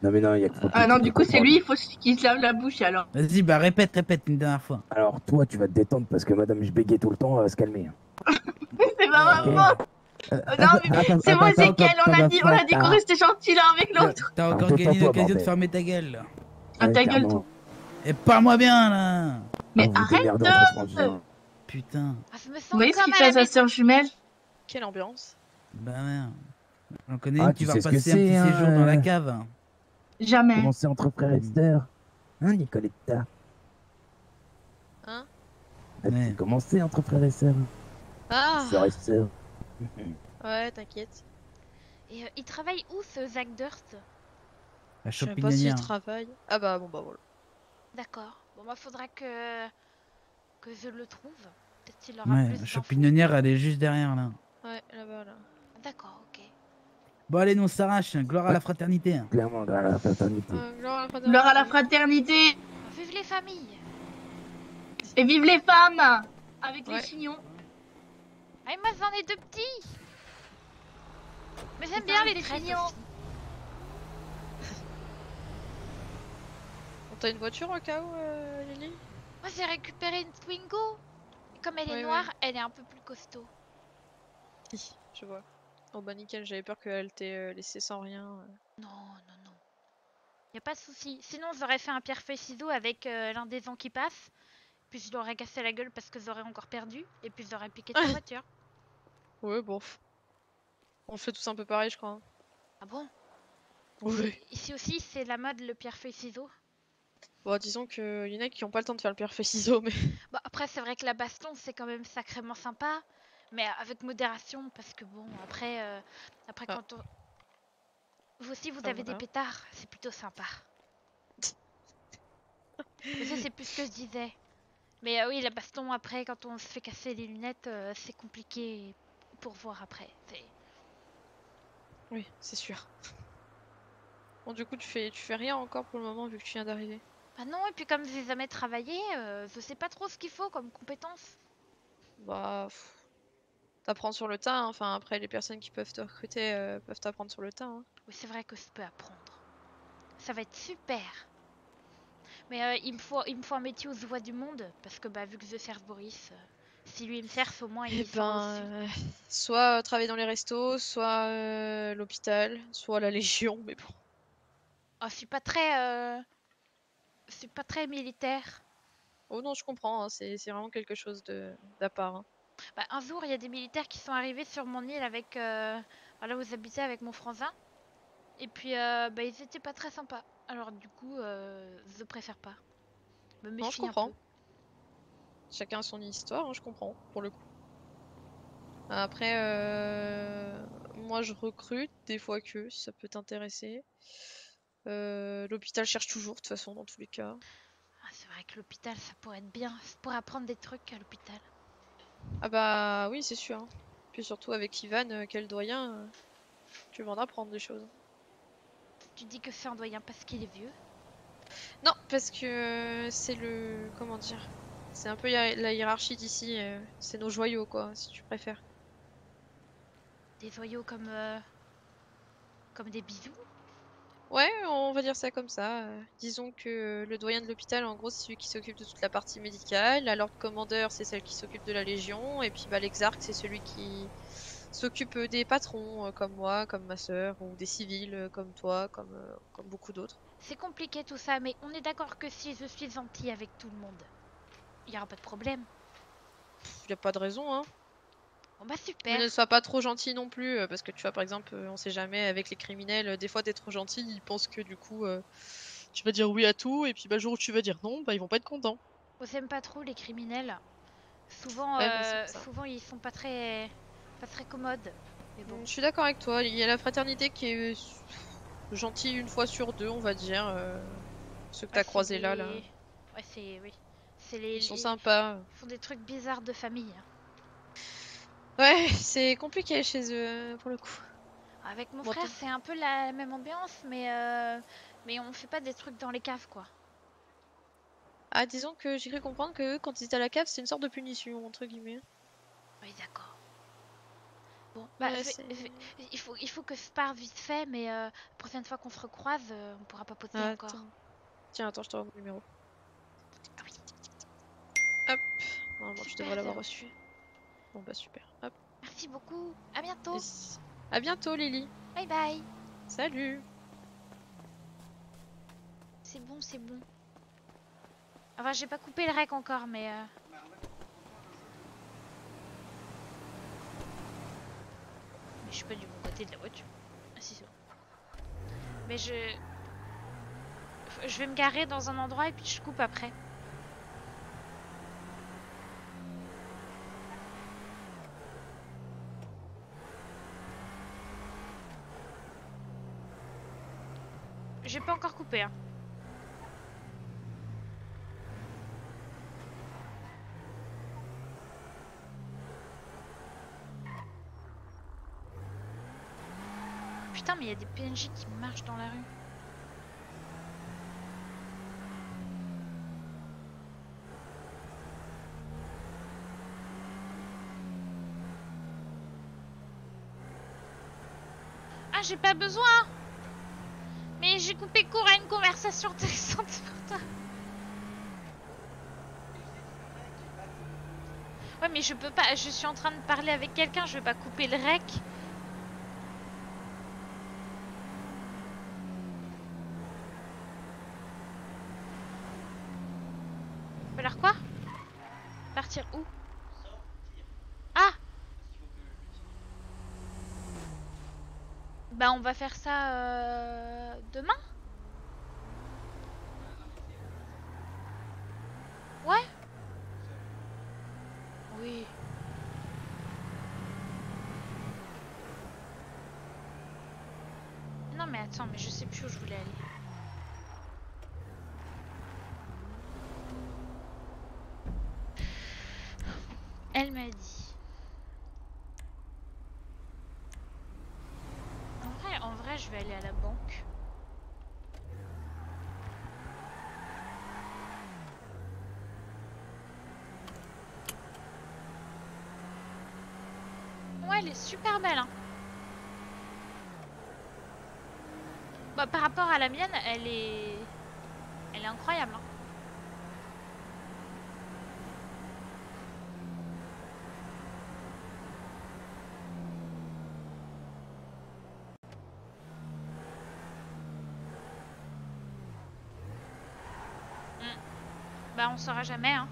Non, mais non, il y a que Ah non, du coup, c'est lui, il faut qu'il se lave la bouche alors. Vas-y, bah répète une dernière fois. Alors, toi, tu vas te détendre parce que madame, je bégayais tout le temps, elle va se calmer. Hein. C'est pas ma faute. Non, mais c'est moi, Ezekiel, on a dit qu'on restait gentil là avec l'autre. T'as encore Attends, gagné toi, l'occasion de bordel. fermer ta gueule. Là. Ah, ta gueule, toi. Et parle-moi bien là. Mais Vous vous arrête démerdez de... entre frangins. Putain. Ah, je me sens Vous voyez ce comme qu'il à fait à la sa maison. sœur jumelle? Quelle ambiance. Bah merde. J'en connais Ah, une qui tu va sais ce que passer un petit c'est, hein, séjour dans la cave. Jamais. Comment c'est entre frères et sœurs? Hein, Nicoletta? Hein? Ouais. Comment c'est entre frères et sœurs? Ah Sœurs et sœurs. Ouais, t'inquiète. Et il travaille où ce Zach Durst? La Je sais même pas s'il champignonnière. travaille. Ah bah bon bah voilà. D'accord. Bon, bah faudra que je le trouve. Peut-être qu'il aura Ouais, plus la d'infos. champignonnière, elle est juste derrière là. Ouais, là-bas là. D'accord, ok. Bon, allez, on s'arrache. Gloire à la fraternité. Clairement, dans la fraternité. Gloire à la Gloire à la fraternité. Vive les familles. Et vive les femmes. Avec Ouais. les chignons. Ah, moi j'en ai deux petits. Mais j'aime C'est bien ça, les c'est tresses mignon. aussi. On t'a une voiture au cas où, Lily? Moi j'ai récupéré une Twingo. Et comme elle est Ouais, noire, ouais. elle est un peu plus costaud. Je vois. Oh bah nickel, j'avais peur qu'elle t'ait laissé sans rien. Non, non, non. Y a pas de souci. Sinon j'aurais fait un pierre-feuille-ciseau avec l'un des ans qui passe. Puis je l'aurais cassé la gueule parce que j'aurais encore perdu. Et puis j'aurais piqué ta voiture. Ouais, bon. On fait tous un peu pareil, je crois. Ah bon? Oui. Ici aussi c'est la mode le pierre-feuille-ciseau. Bon, disons que y en a qui ont pas le temps de faire le pierre-feuille-ciseau, mais... Bah après c'est vrai que la baston c'est quand même sacrément sympa. Mais avec modération parce que bon après, après Ah. quand on... Vous aussi vous Ah, avez voilà. des pétards, c'est plutôt sympa. Mais ça c'est plus ce que je disais. Mais oui la baston après quand on se fait casser les lunettes c'est compliqué pour voir après. Oui, c'est sûr. Bon, du coup, tu fais rien encore pour le moment vu que tu viens d'arriver. Bah non et puis comme j'ai jamais travaillé, je sais pas trop ce qu'il faut comme compétences. Bah... T'apprends sur le tas, hein. Enfin après les personnes qui peuvent te recruter peuvent t'apprendre sur le tas. Hein. Oui c'est vrai que je peux apprendre. Ça va être super. Mais il me faut un métier où je vois du monde parce que bah vu que je cherche Boris, si lui il me cherche au moins il Et y sera aussi. ben... soit travailler dans les restos, soit l'hôpital, soit la Légion, mais bon. Oh, je suis pas très militaire. Oh non, je comprends, hein. C'est vraiment quelque chose d'à part. Hein. Bah, un jour, il y a des militaires qui sont arrivés sur mon île avec là où j'habitais avec mon frangin. Et puis bah ils étaient pas très sympas. Alors du coup, je préfère pas. Me Non, je méfie un comprends. peu. Chacun a son histoire, hein, je comprends, pour le coup. Après, moi je recrute, des fois que, si ça peut t'intéresser. L'hôpital cherche toujours, de toute façon, dans tous les cas. Ah, c'est vrai que l'hôpital, ça pourrait être bien. Je pourrais apprendre des trucs à l'hôpital. Ah bah oui, c'est sûr. Hein. Puis surtout avec Ivan, quel doyen, tu vas en apprendre des choses. Tu dis que c'est un doyen parce qu'il est vieux. Non, parce que c'est le... comment dire? C'est un peu la hiérarchie d'ici. C'est nos joyaux, quoi, si tu préfères. Des joyaux comme des bisous. Ouais, on va dire ça comme ça. Disons que le doyen de l'hôpital, en gros, c'est celui qui s'occupe de toute la partie médicale. La Lord Commander, c'est celle qui s'occupe de la Légion. Et puis bah, l'exarque, c'est celui qui s'occupe des patrons, comme moi, comme ma sœur, ou des civils, comme toi, comme beaucoup d'autres. C'est compliqué tout ça, mais on est d'accord que si je suis gentil avec tout le monde, il y aura pas de problème. Y a pas de raison, hein. Bon bah Mais super. ne sois pas trop gentil non plus, parce que tu vois, par exemple, on sait jamais avec les criminels, des fois t'es trop gentil, ils pensent que du coup, tu vas dire oui à tout, et puis bah, le jour où tu vas dire non, bah ils vont pas être contents. On s'aime pas trop les criminels. Souvent, Ouais, bah, c'est pour ça. souvent ils sont pas très commodes. Mais bon. Je suis d'accord avec toi, il y a la fraternité qui est gentille une fois sur deux, on va dire. Ceux que t'as croisés là. Ouais, oui. Ils sont sympas. Ils font des trucs bizarres de famille. Ouais, c'est compliqué chez eux pour le coup. Avec mon Bon, frère, c'est un peu la même ambiance, mais on fait pas des trucs dans les caves, quoi. Ah, disons que j'ai cru comprendre que quand ils étaient à la cave, c'était une sorte de punition, entre guillemets. Oui, d'accord. Bon, bah, Ouais, il faut que je parte vite fait, mais la prochaine fois qu'on se recroise, on pourra papoter encore. Attends. Tiens, attends, je te renvoie le numéro. Ah oui. Hop. Normalement, tu Super, devrais l'avoir j'ai reçu. Bon, bah super. Hop. Merci beaucoup. À bientôt. À bientôt, Lily. Bye bye. Salut. C'est bon, c'est bon. Enfin, j'ai pas coupé le rec encore, mais... Mais je suis pas du bon côté de la voiture. Ah si, c'est bon. Mais je vais me garer dans un endroit et puis je coupe après. J'ai pas encore coupé, hein. Putain, mais il y a des PNJ qui marchent dans la rue. Ah, j'ai pas besoin. Mais j'ai coupé court à une conversation intéressante pour toi. Ouais, mais je peux pas. Je suis en train de parler avec quelqu'un. Je vais pas couper le rec. Alors quoi? Partir où? Ah! Bah on va faire ça demain? Ouais? Oui. Non mais attends, mais je sais plus où je voulais aller. Elle m'a dit. En vrai, je vais aller à la banque. Ouais, elle est super belle, hein. Bah, par rapport à la mienne, elle est incroyable, hein. Bah, on saura jamais, hein.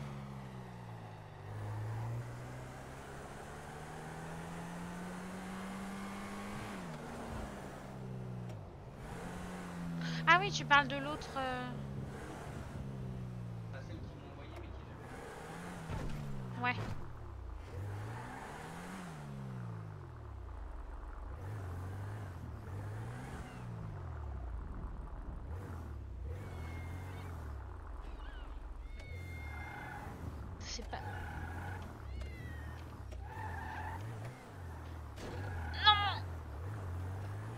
Ah oui, tu parles de l'autre... Ouais. C'est pas... Non!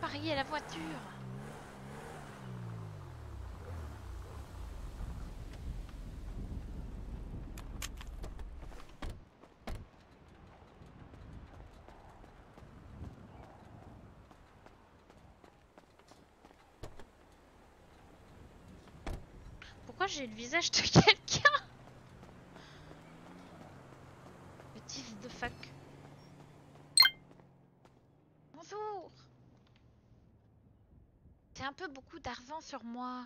Parier à la voiture. pourquoi j'ai le visage de quelqu'un? Bêtise de fuck. Bonjour. C'est un peu beaucoup d'argent sur moi.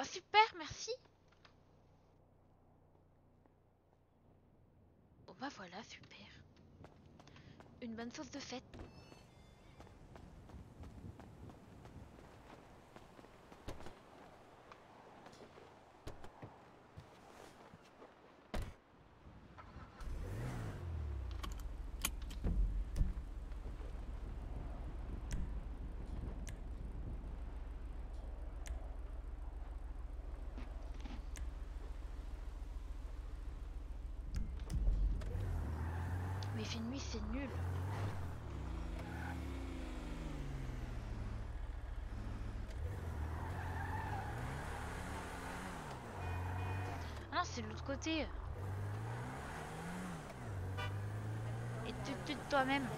Oh super, merci. Bon bah voilà, super. Une bonne sauce de fête. Mais il fait nuit, c'est nul. Ah non, c'est de l'autre côté. Et tu de toi-même.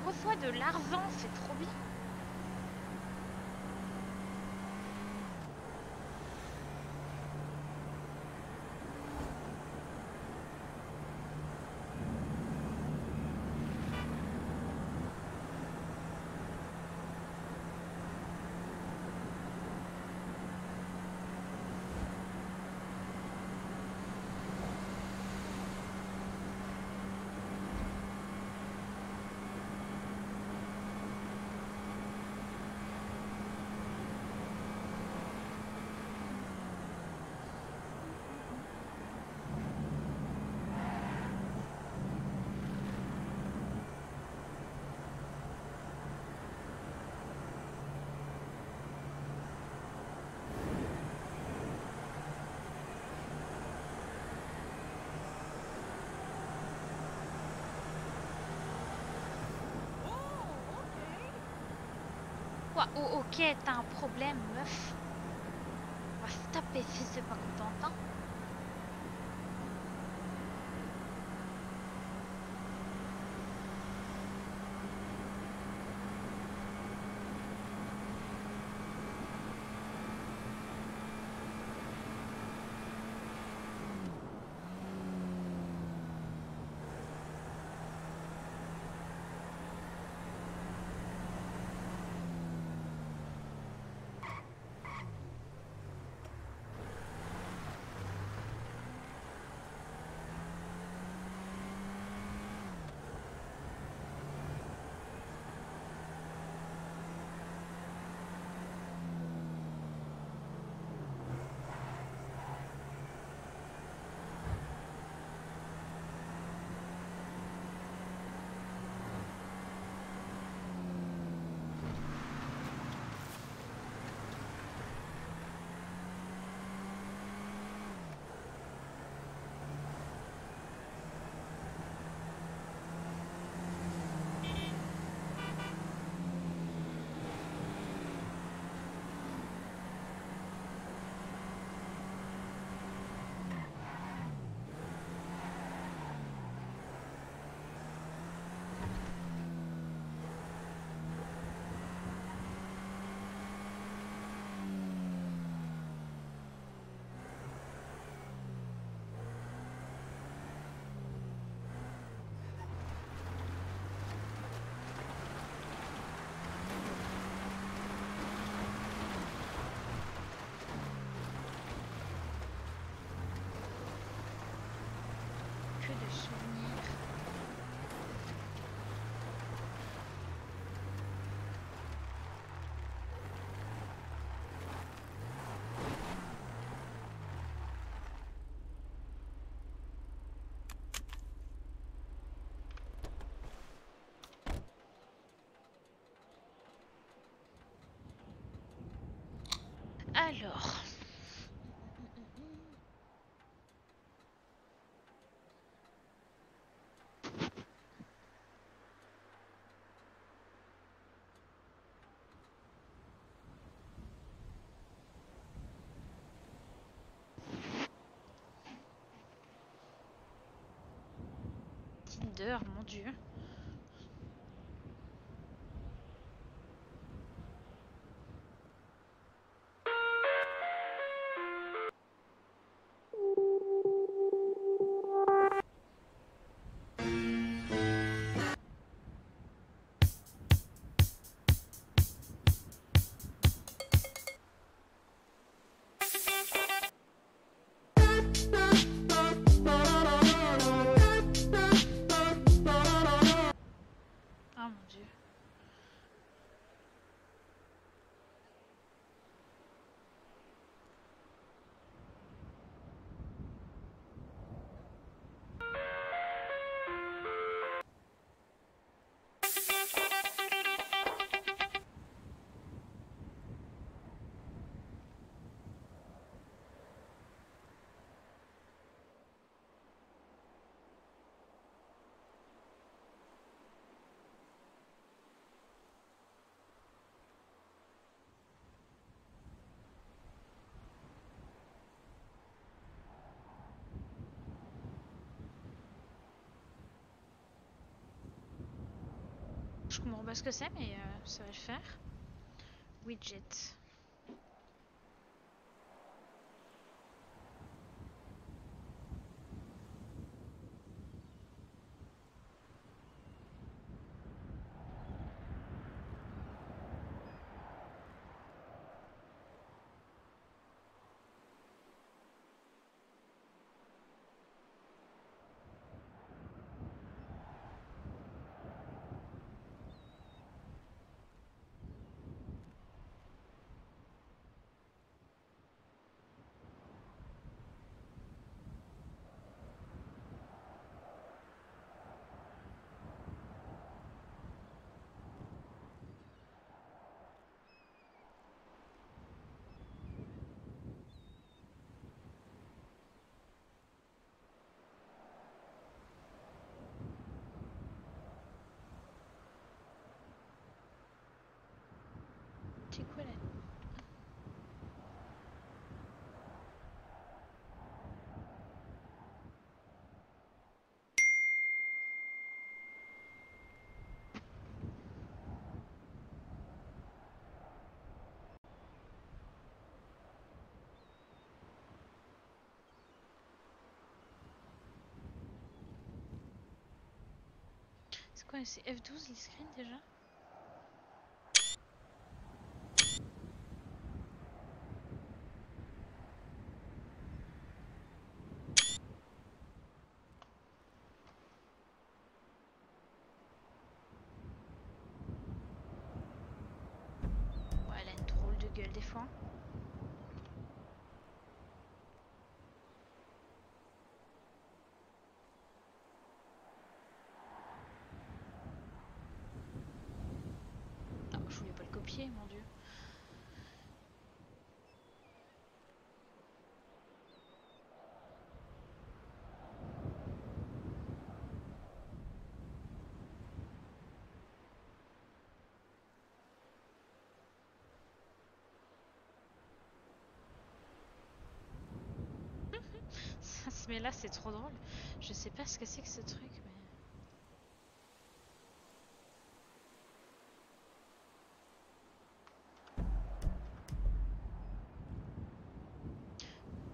Reçoit de l'argent, c'est trop bien. Quoi? Oh, ok, t'as un problème, meuf. On va se taper si c'est pas content, hein. d'heures, mon dieu. Ah mon dieu. Je comprends pas ce que c'est, mais ça va le faire. Widget. C'est quoi là? C'est quoi? C'est F12 les screens déjà? Ouais, elle a une drôle de gueule des fois. Non, je voulais pas le copier, mon dieu. Ça se met là, c'est trop drôle. Je sais pas ce que c'est que ce truc, mais...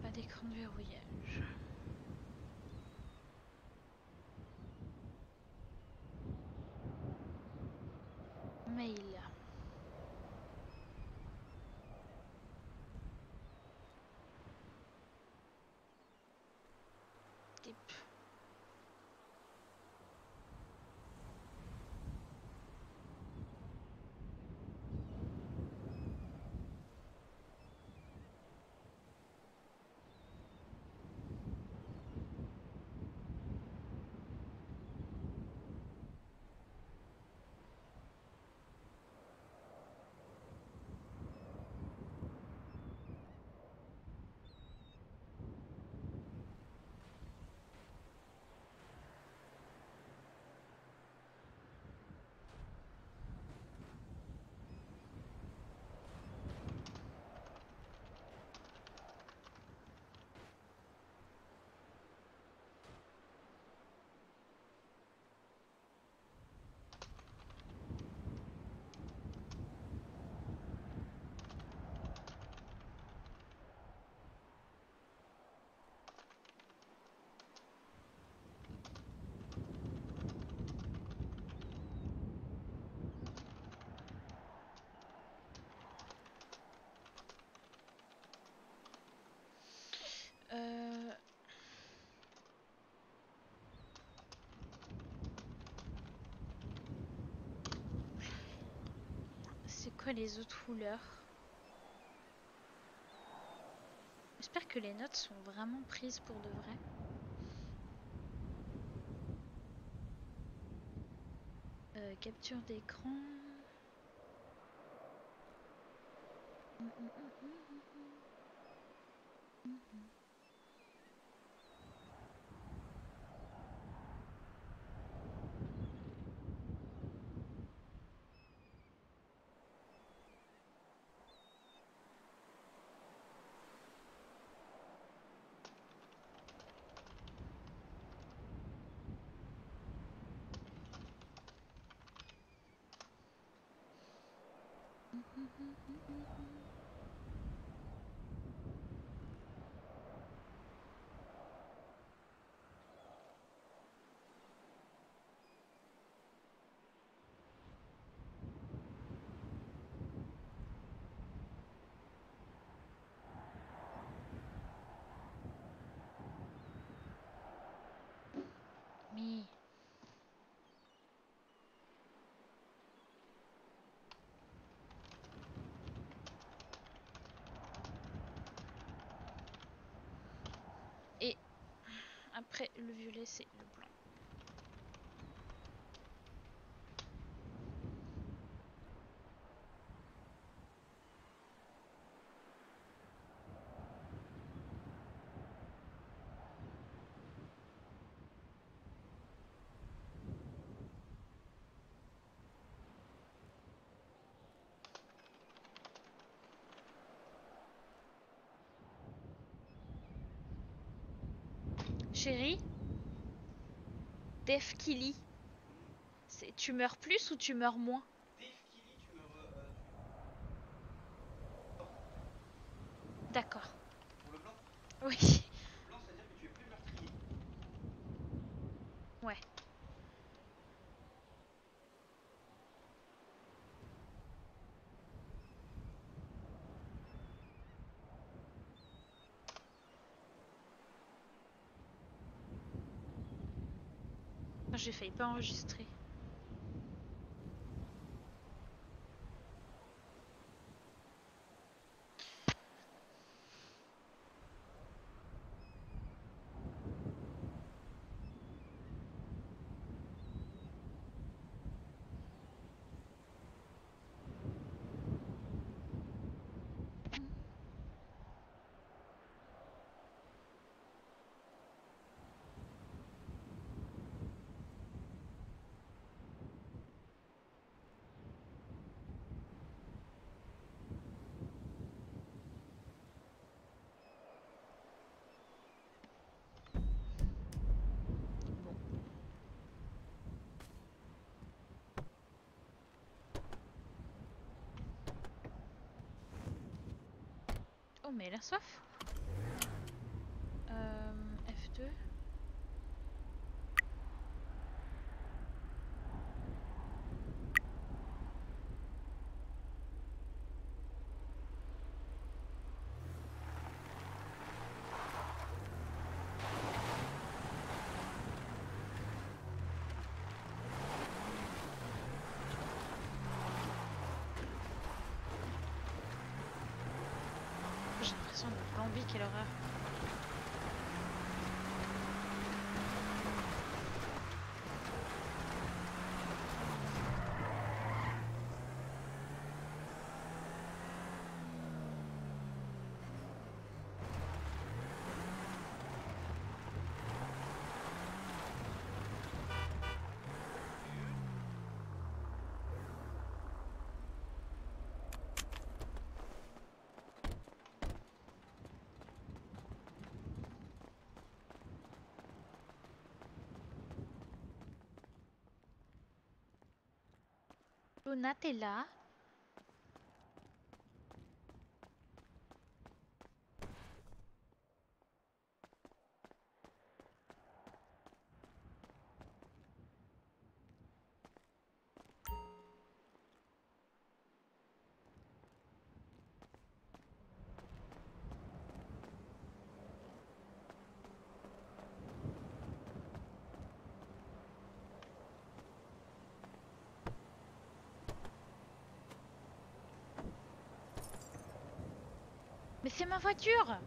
Pas d'écran de verrouillage. Mail. Tip. quoi les autres couleurs? J'espère que les notes sont vraiment prises pour de vrai. Capture d'écran. Mais... Et après le violet c'est le blanc. Chérie, Def Killy, tu meurs plus ou tu meurs moins? D'accord. Pour le blanc? Oui. Le blanc, c'est-à-dire que tu es plus meurtrier. Ouais. J'ai failli pas enregistrer. Oh mais elle a soif. F2. J'ai l'impression de Bambi, quelle horreur. Luna, t'es là? Mais c'est ma voiture!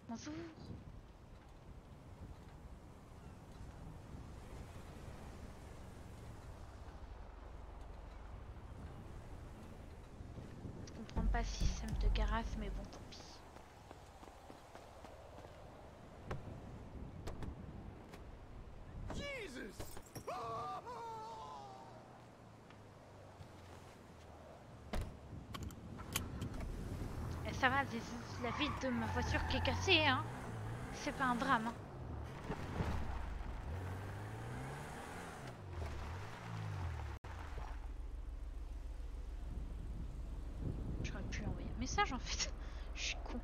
Bonjour. Je comprends pas le système de garage, mais bon, tant pis. Jesus! Et ça va, la vitre de ma voiture qui est cassée, hein. C'est pas un drame, hein. J'aurais pu envoyer un message en fait. Je suis con.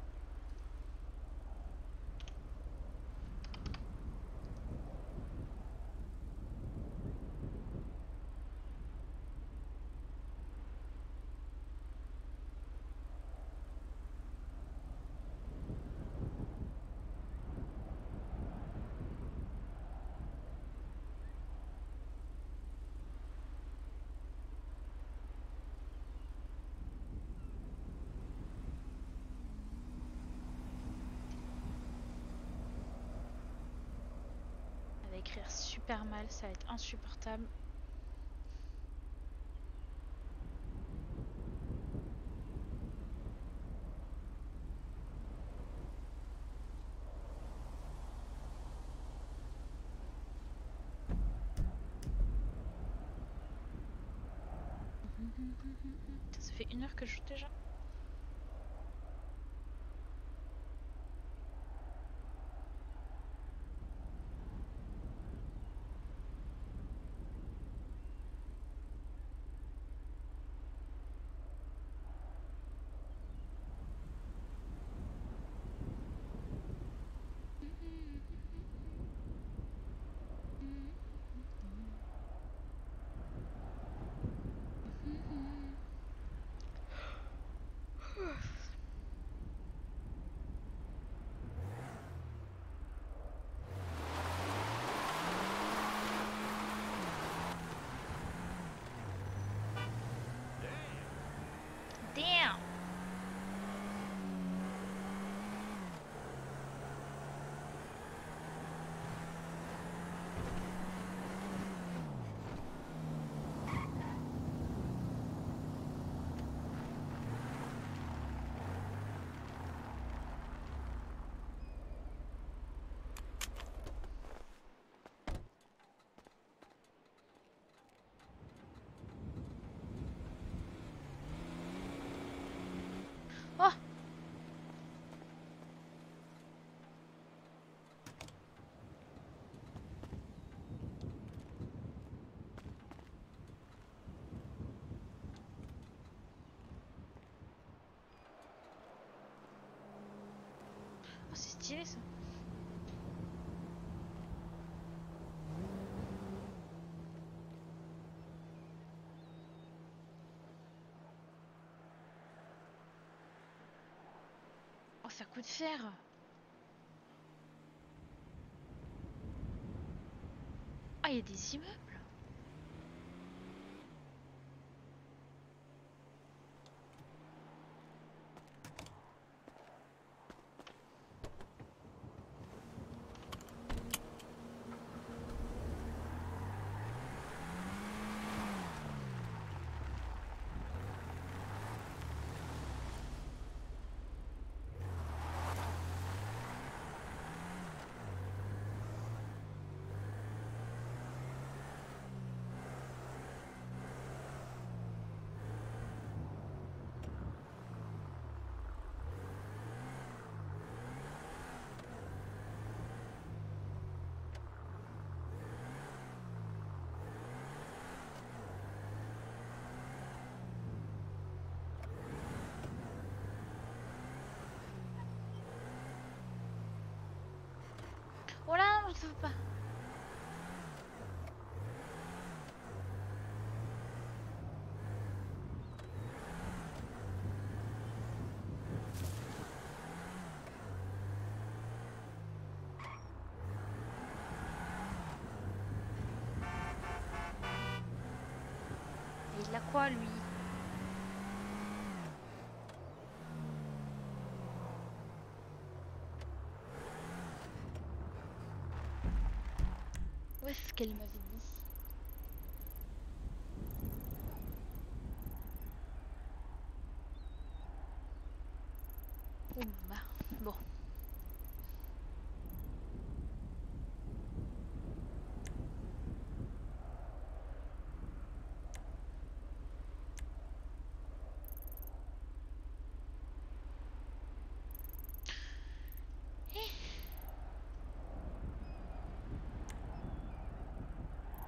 Elle va écrire super mal, ça va être insupportable. Ça fait 1 heure que je joue déjà. ça. Oh, ça coûte cher. Ah, il y a des immeubles. Oh là, je veux pas. Et il a quoi, lui? Où est-ce qu'elle m'avait dit? Oh bah, bon.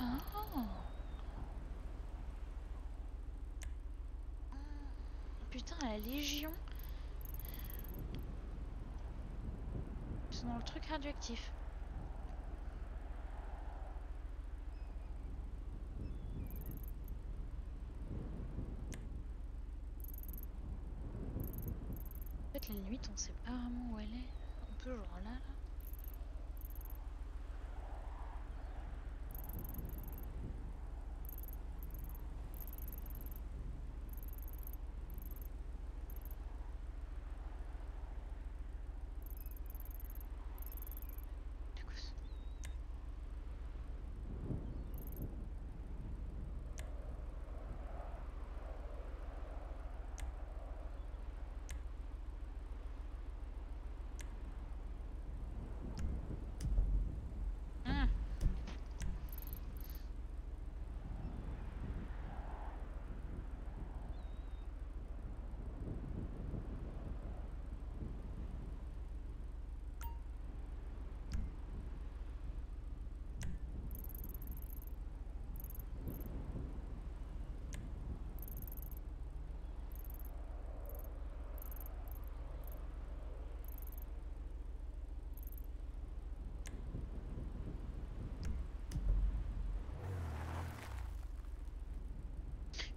Ah. Putain, la Légion. C'est dans le truc radioactif. En fait, la limite, on sait pas vraiment où elle est. Un peu genre là, là. Du coup,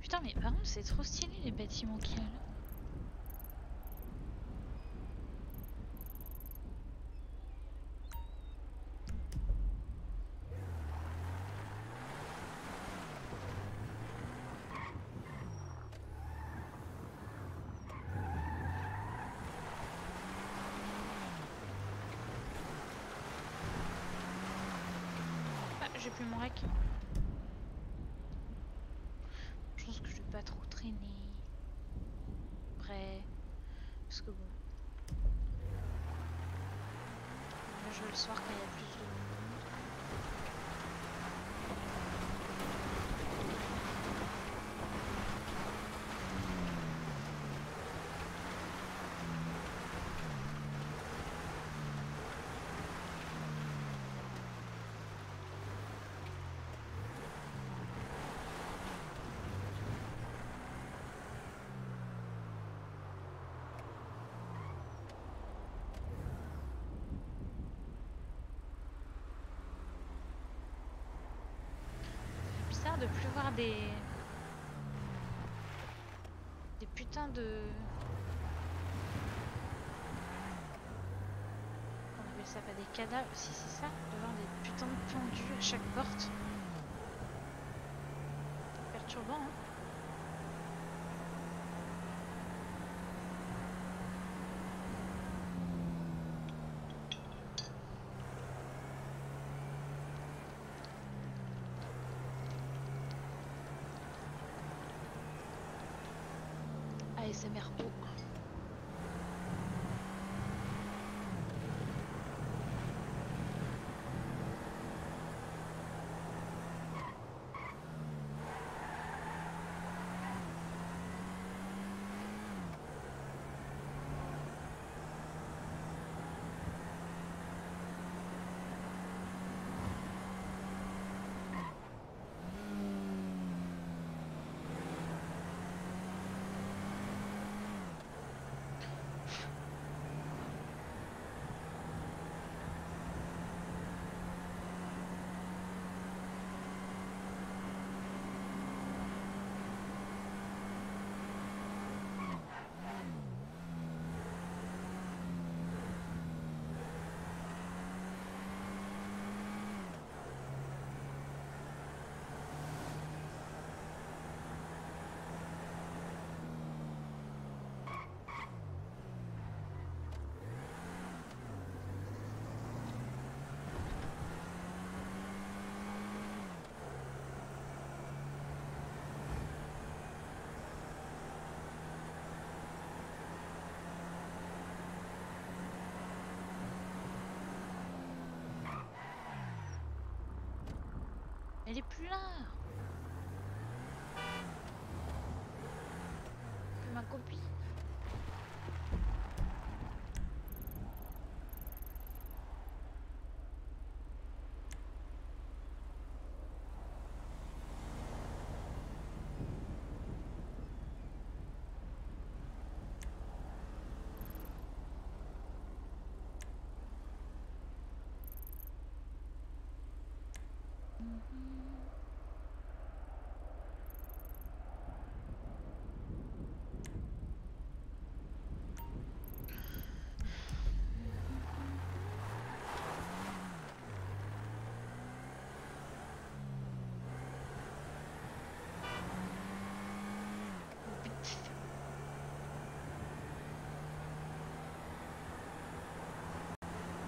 putain, mais par contre, c'est trop stylé les bâtiments qu'il y a là. Ah, j'ai plus mon rec. Je pense que je vais pas trop traîner. Après, parce que bon. On va jouer le soir quand il y a plus de monde. de plus voir des putains de... On appelle ça pas des cadavres, si c'est ça, de voir des putains de pendus à chaque porte. Perturbant, hein. ASMR haut. Elle est plus là. C'est ma copine.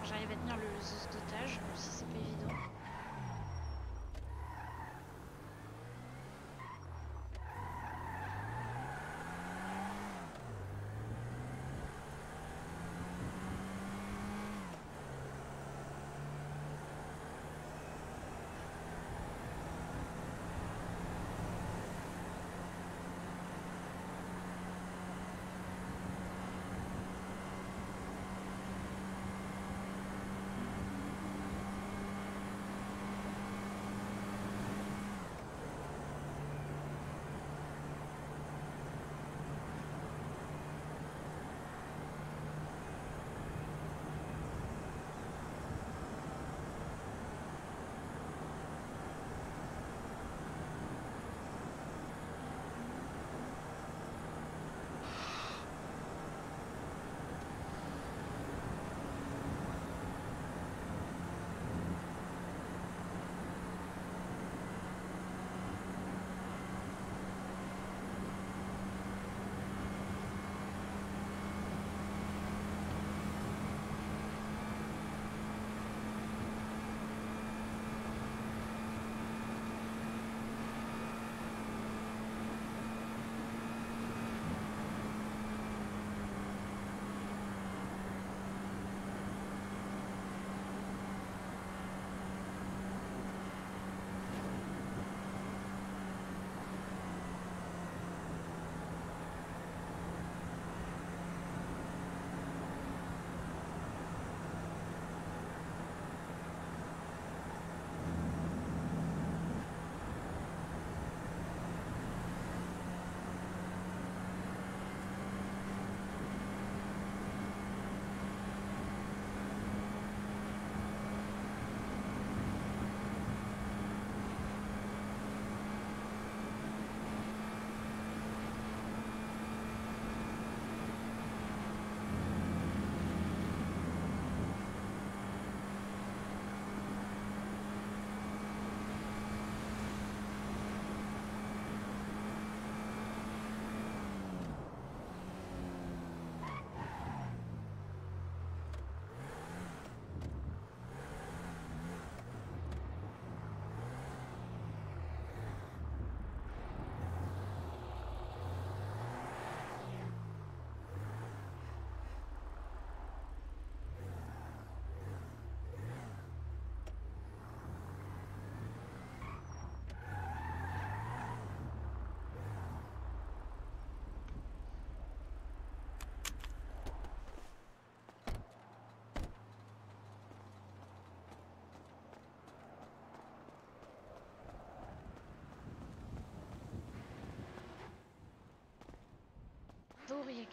J'arrive à tenir le zos d'otage, même si c'est pas évident.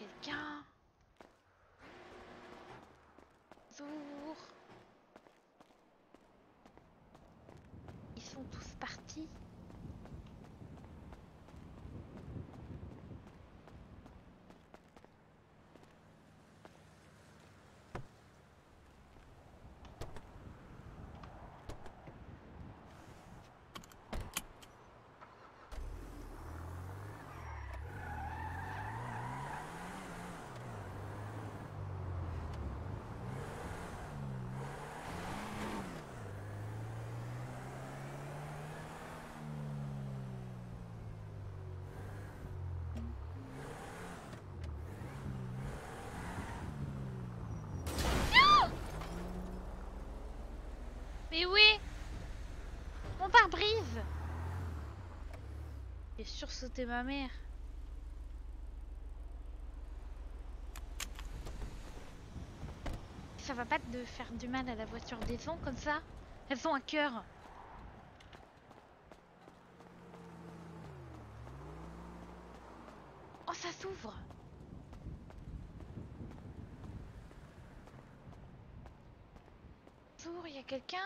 quelqu'un? Bonjour. Ils sont tous partis. Mais oui! Mon pare-brise! J'ai sursauté ma mère. Ça va pas de faire du mal à la voiture des gens comme ça? Elles ont un cœur. Oh, ça s'ouvre! Bonjour, y a quelqu'un?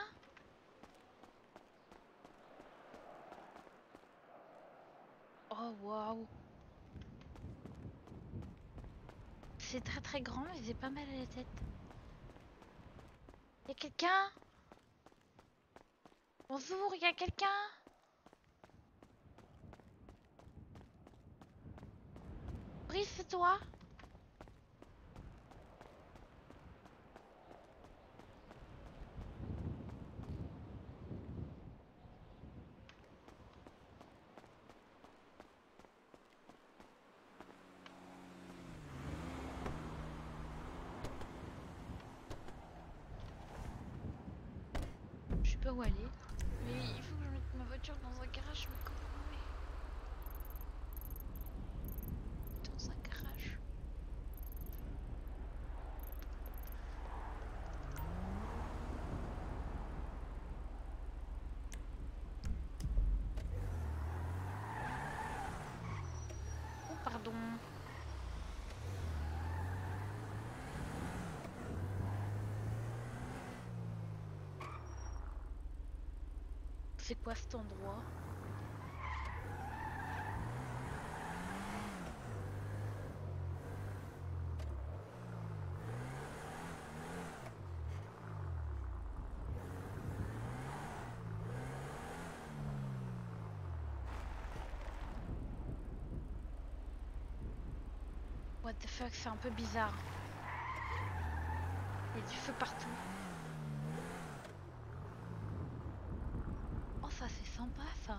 Oh waouh! C'est très très grand et j'ai pas mal à la tête. Y a quelqu'un? Bonjour, y a quelqu'un? Brice, c'est toi? Je sais pas où aller. Mais il faut que je mette ma voiture dans un garage. Mais comment on met? Dans un garage. Oh pardon. C'est quoi cet endroit? What the fuck, c'est un peu bizarre. Il y a du feu partout. Oh, ça c'est sympa ça.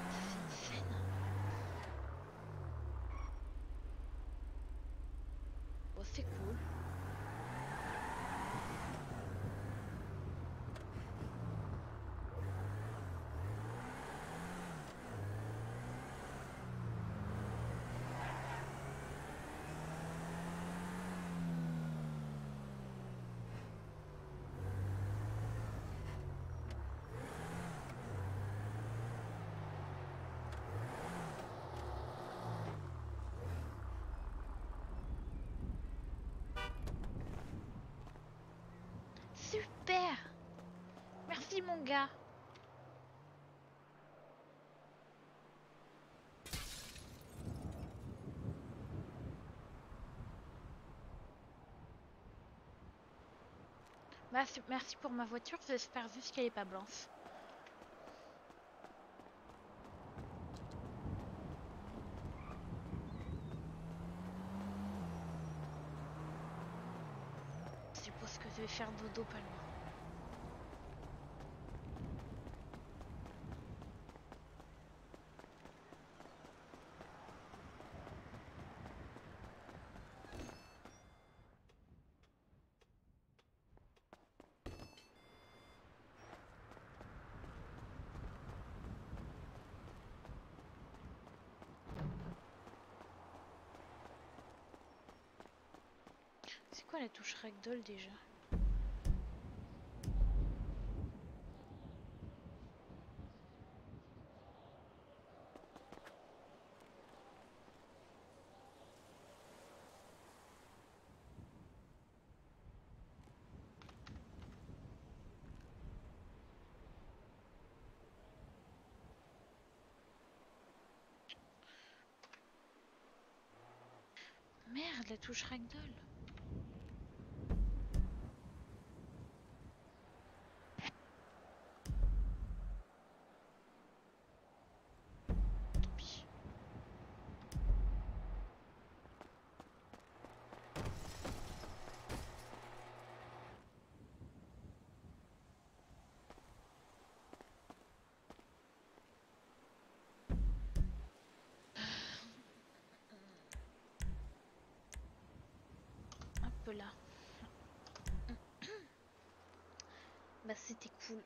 Ça c'est une scène. Oh, c'est cool. Super! Merci mon gars. Merci pour ma voiture, j'espère juste qu'elle est pas blanche. Je suppose que je vais faire dodo pas loin. C'est quoi la touche ragdoll déjà? Merde, la touche ragdoll. Tant pis. Hop là. Bah c'était cool.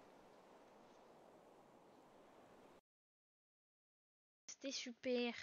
C'était super.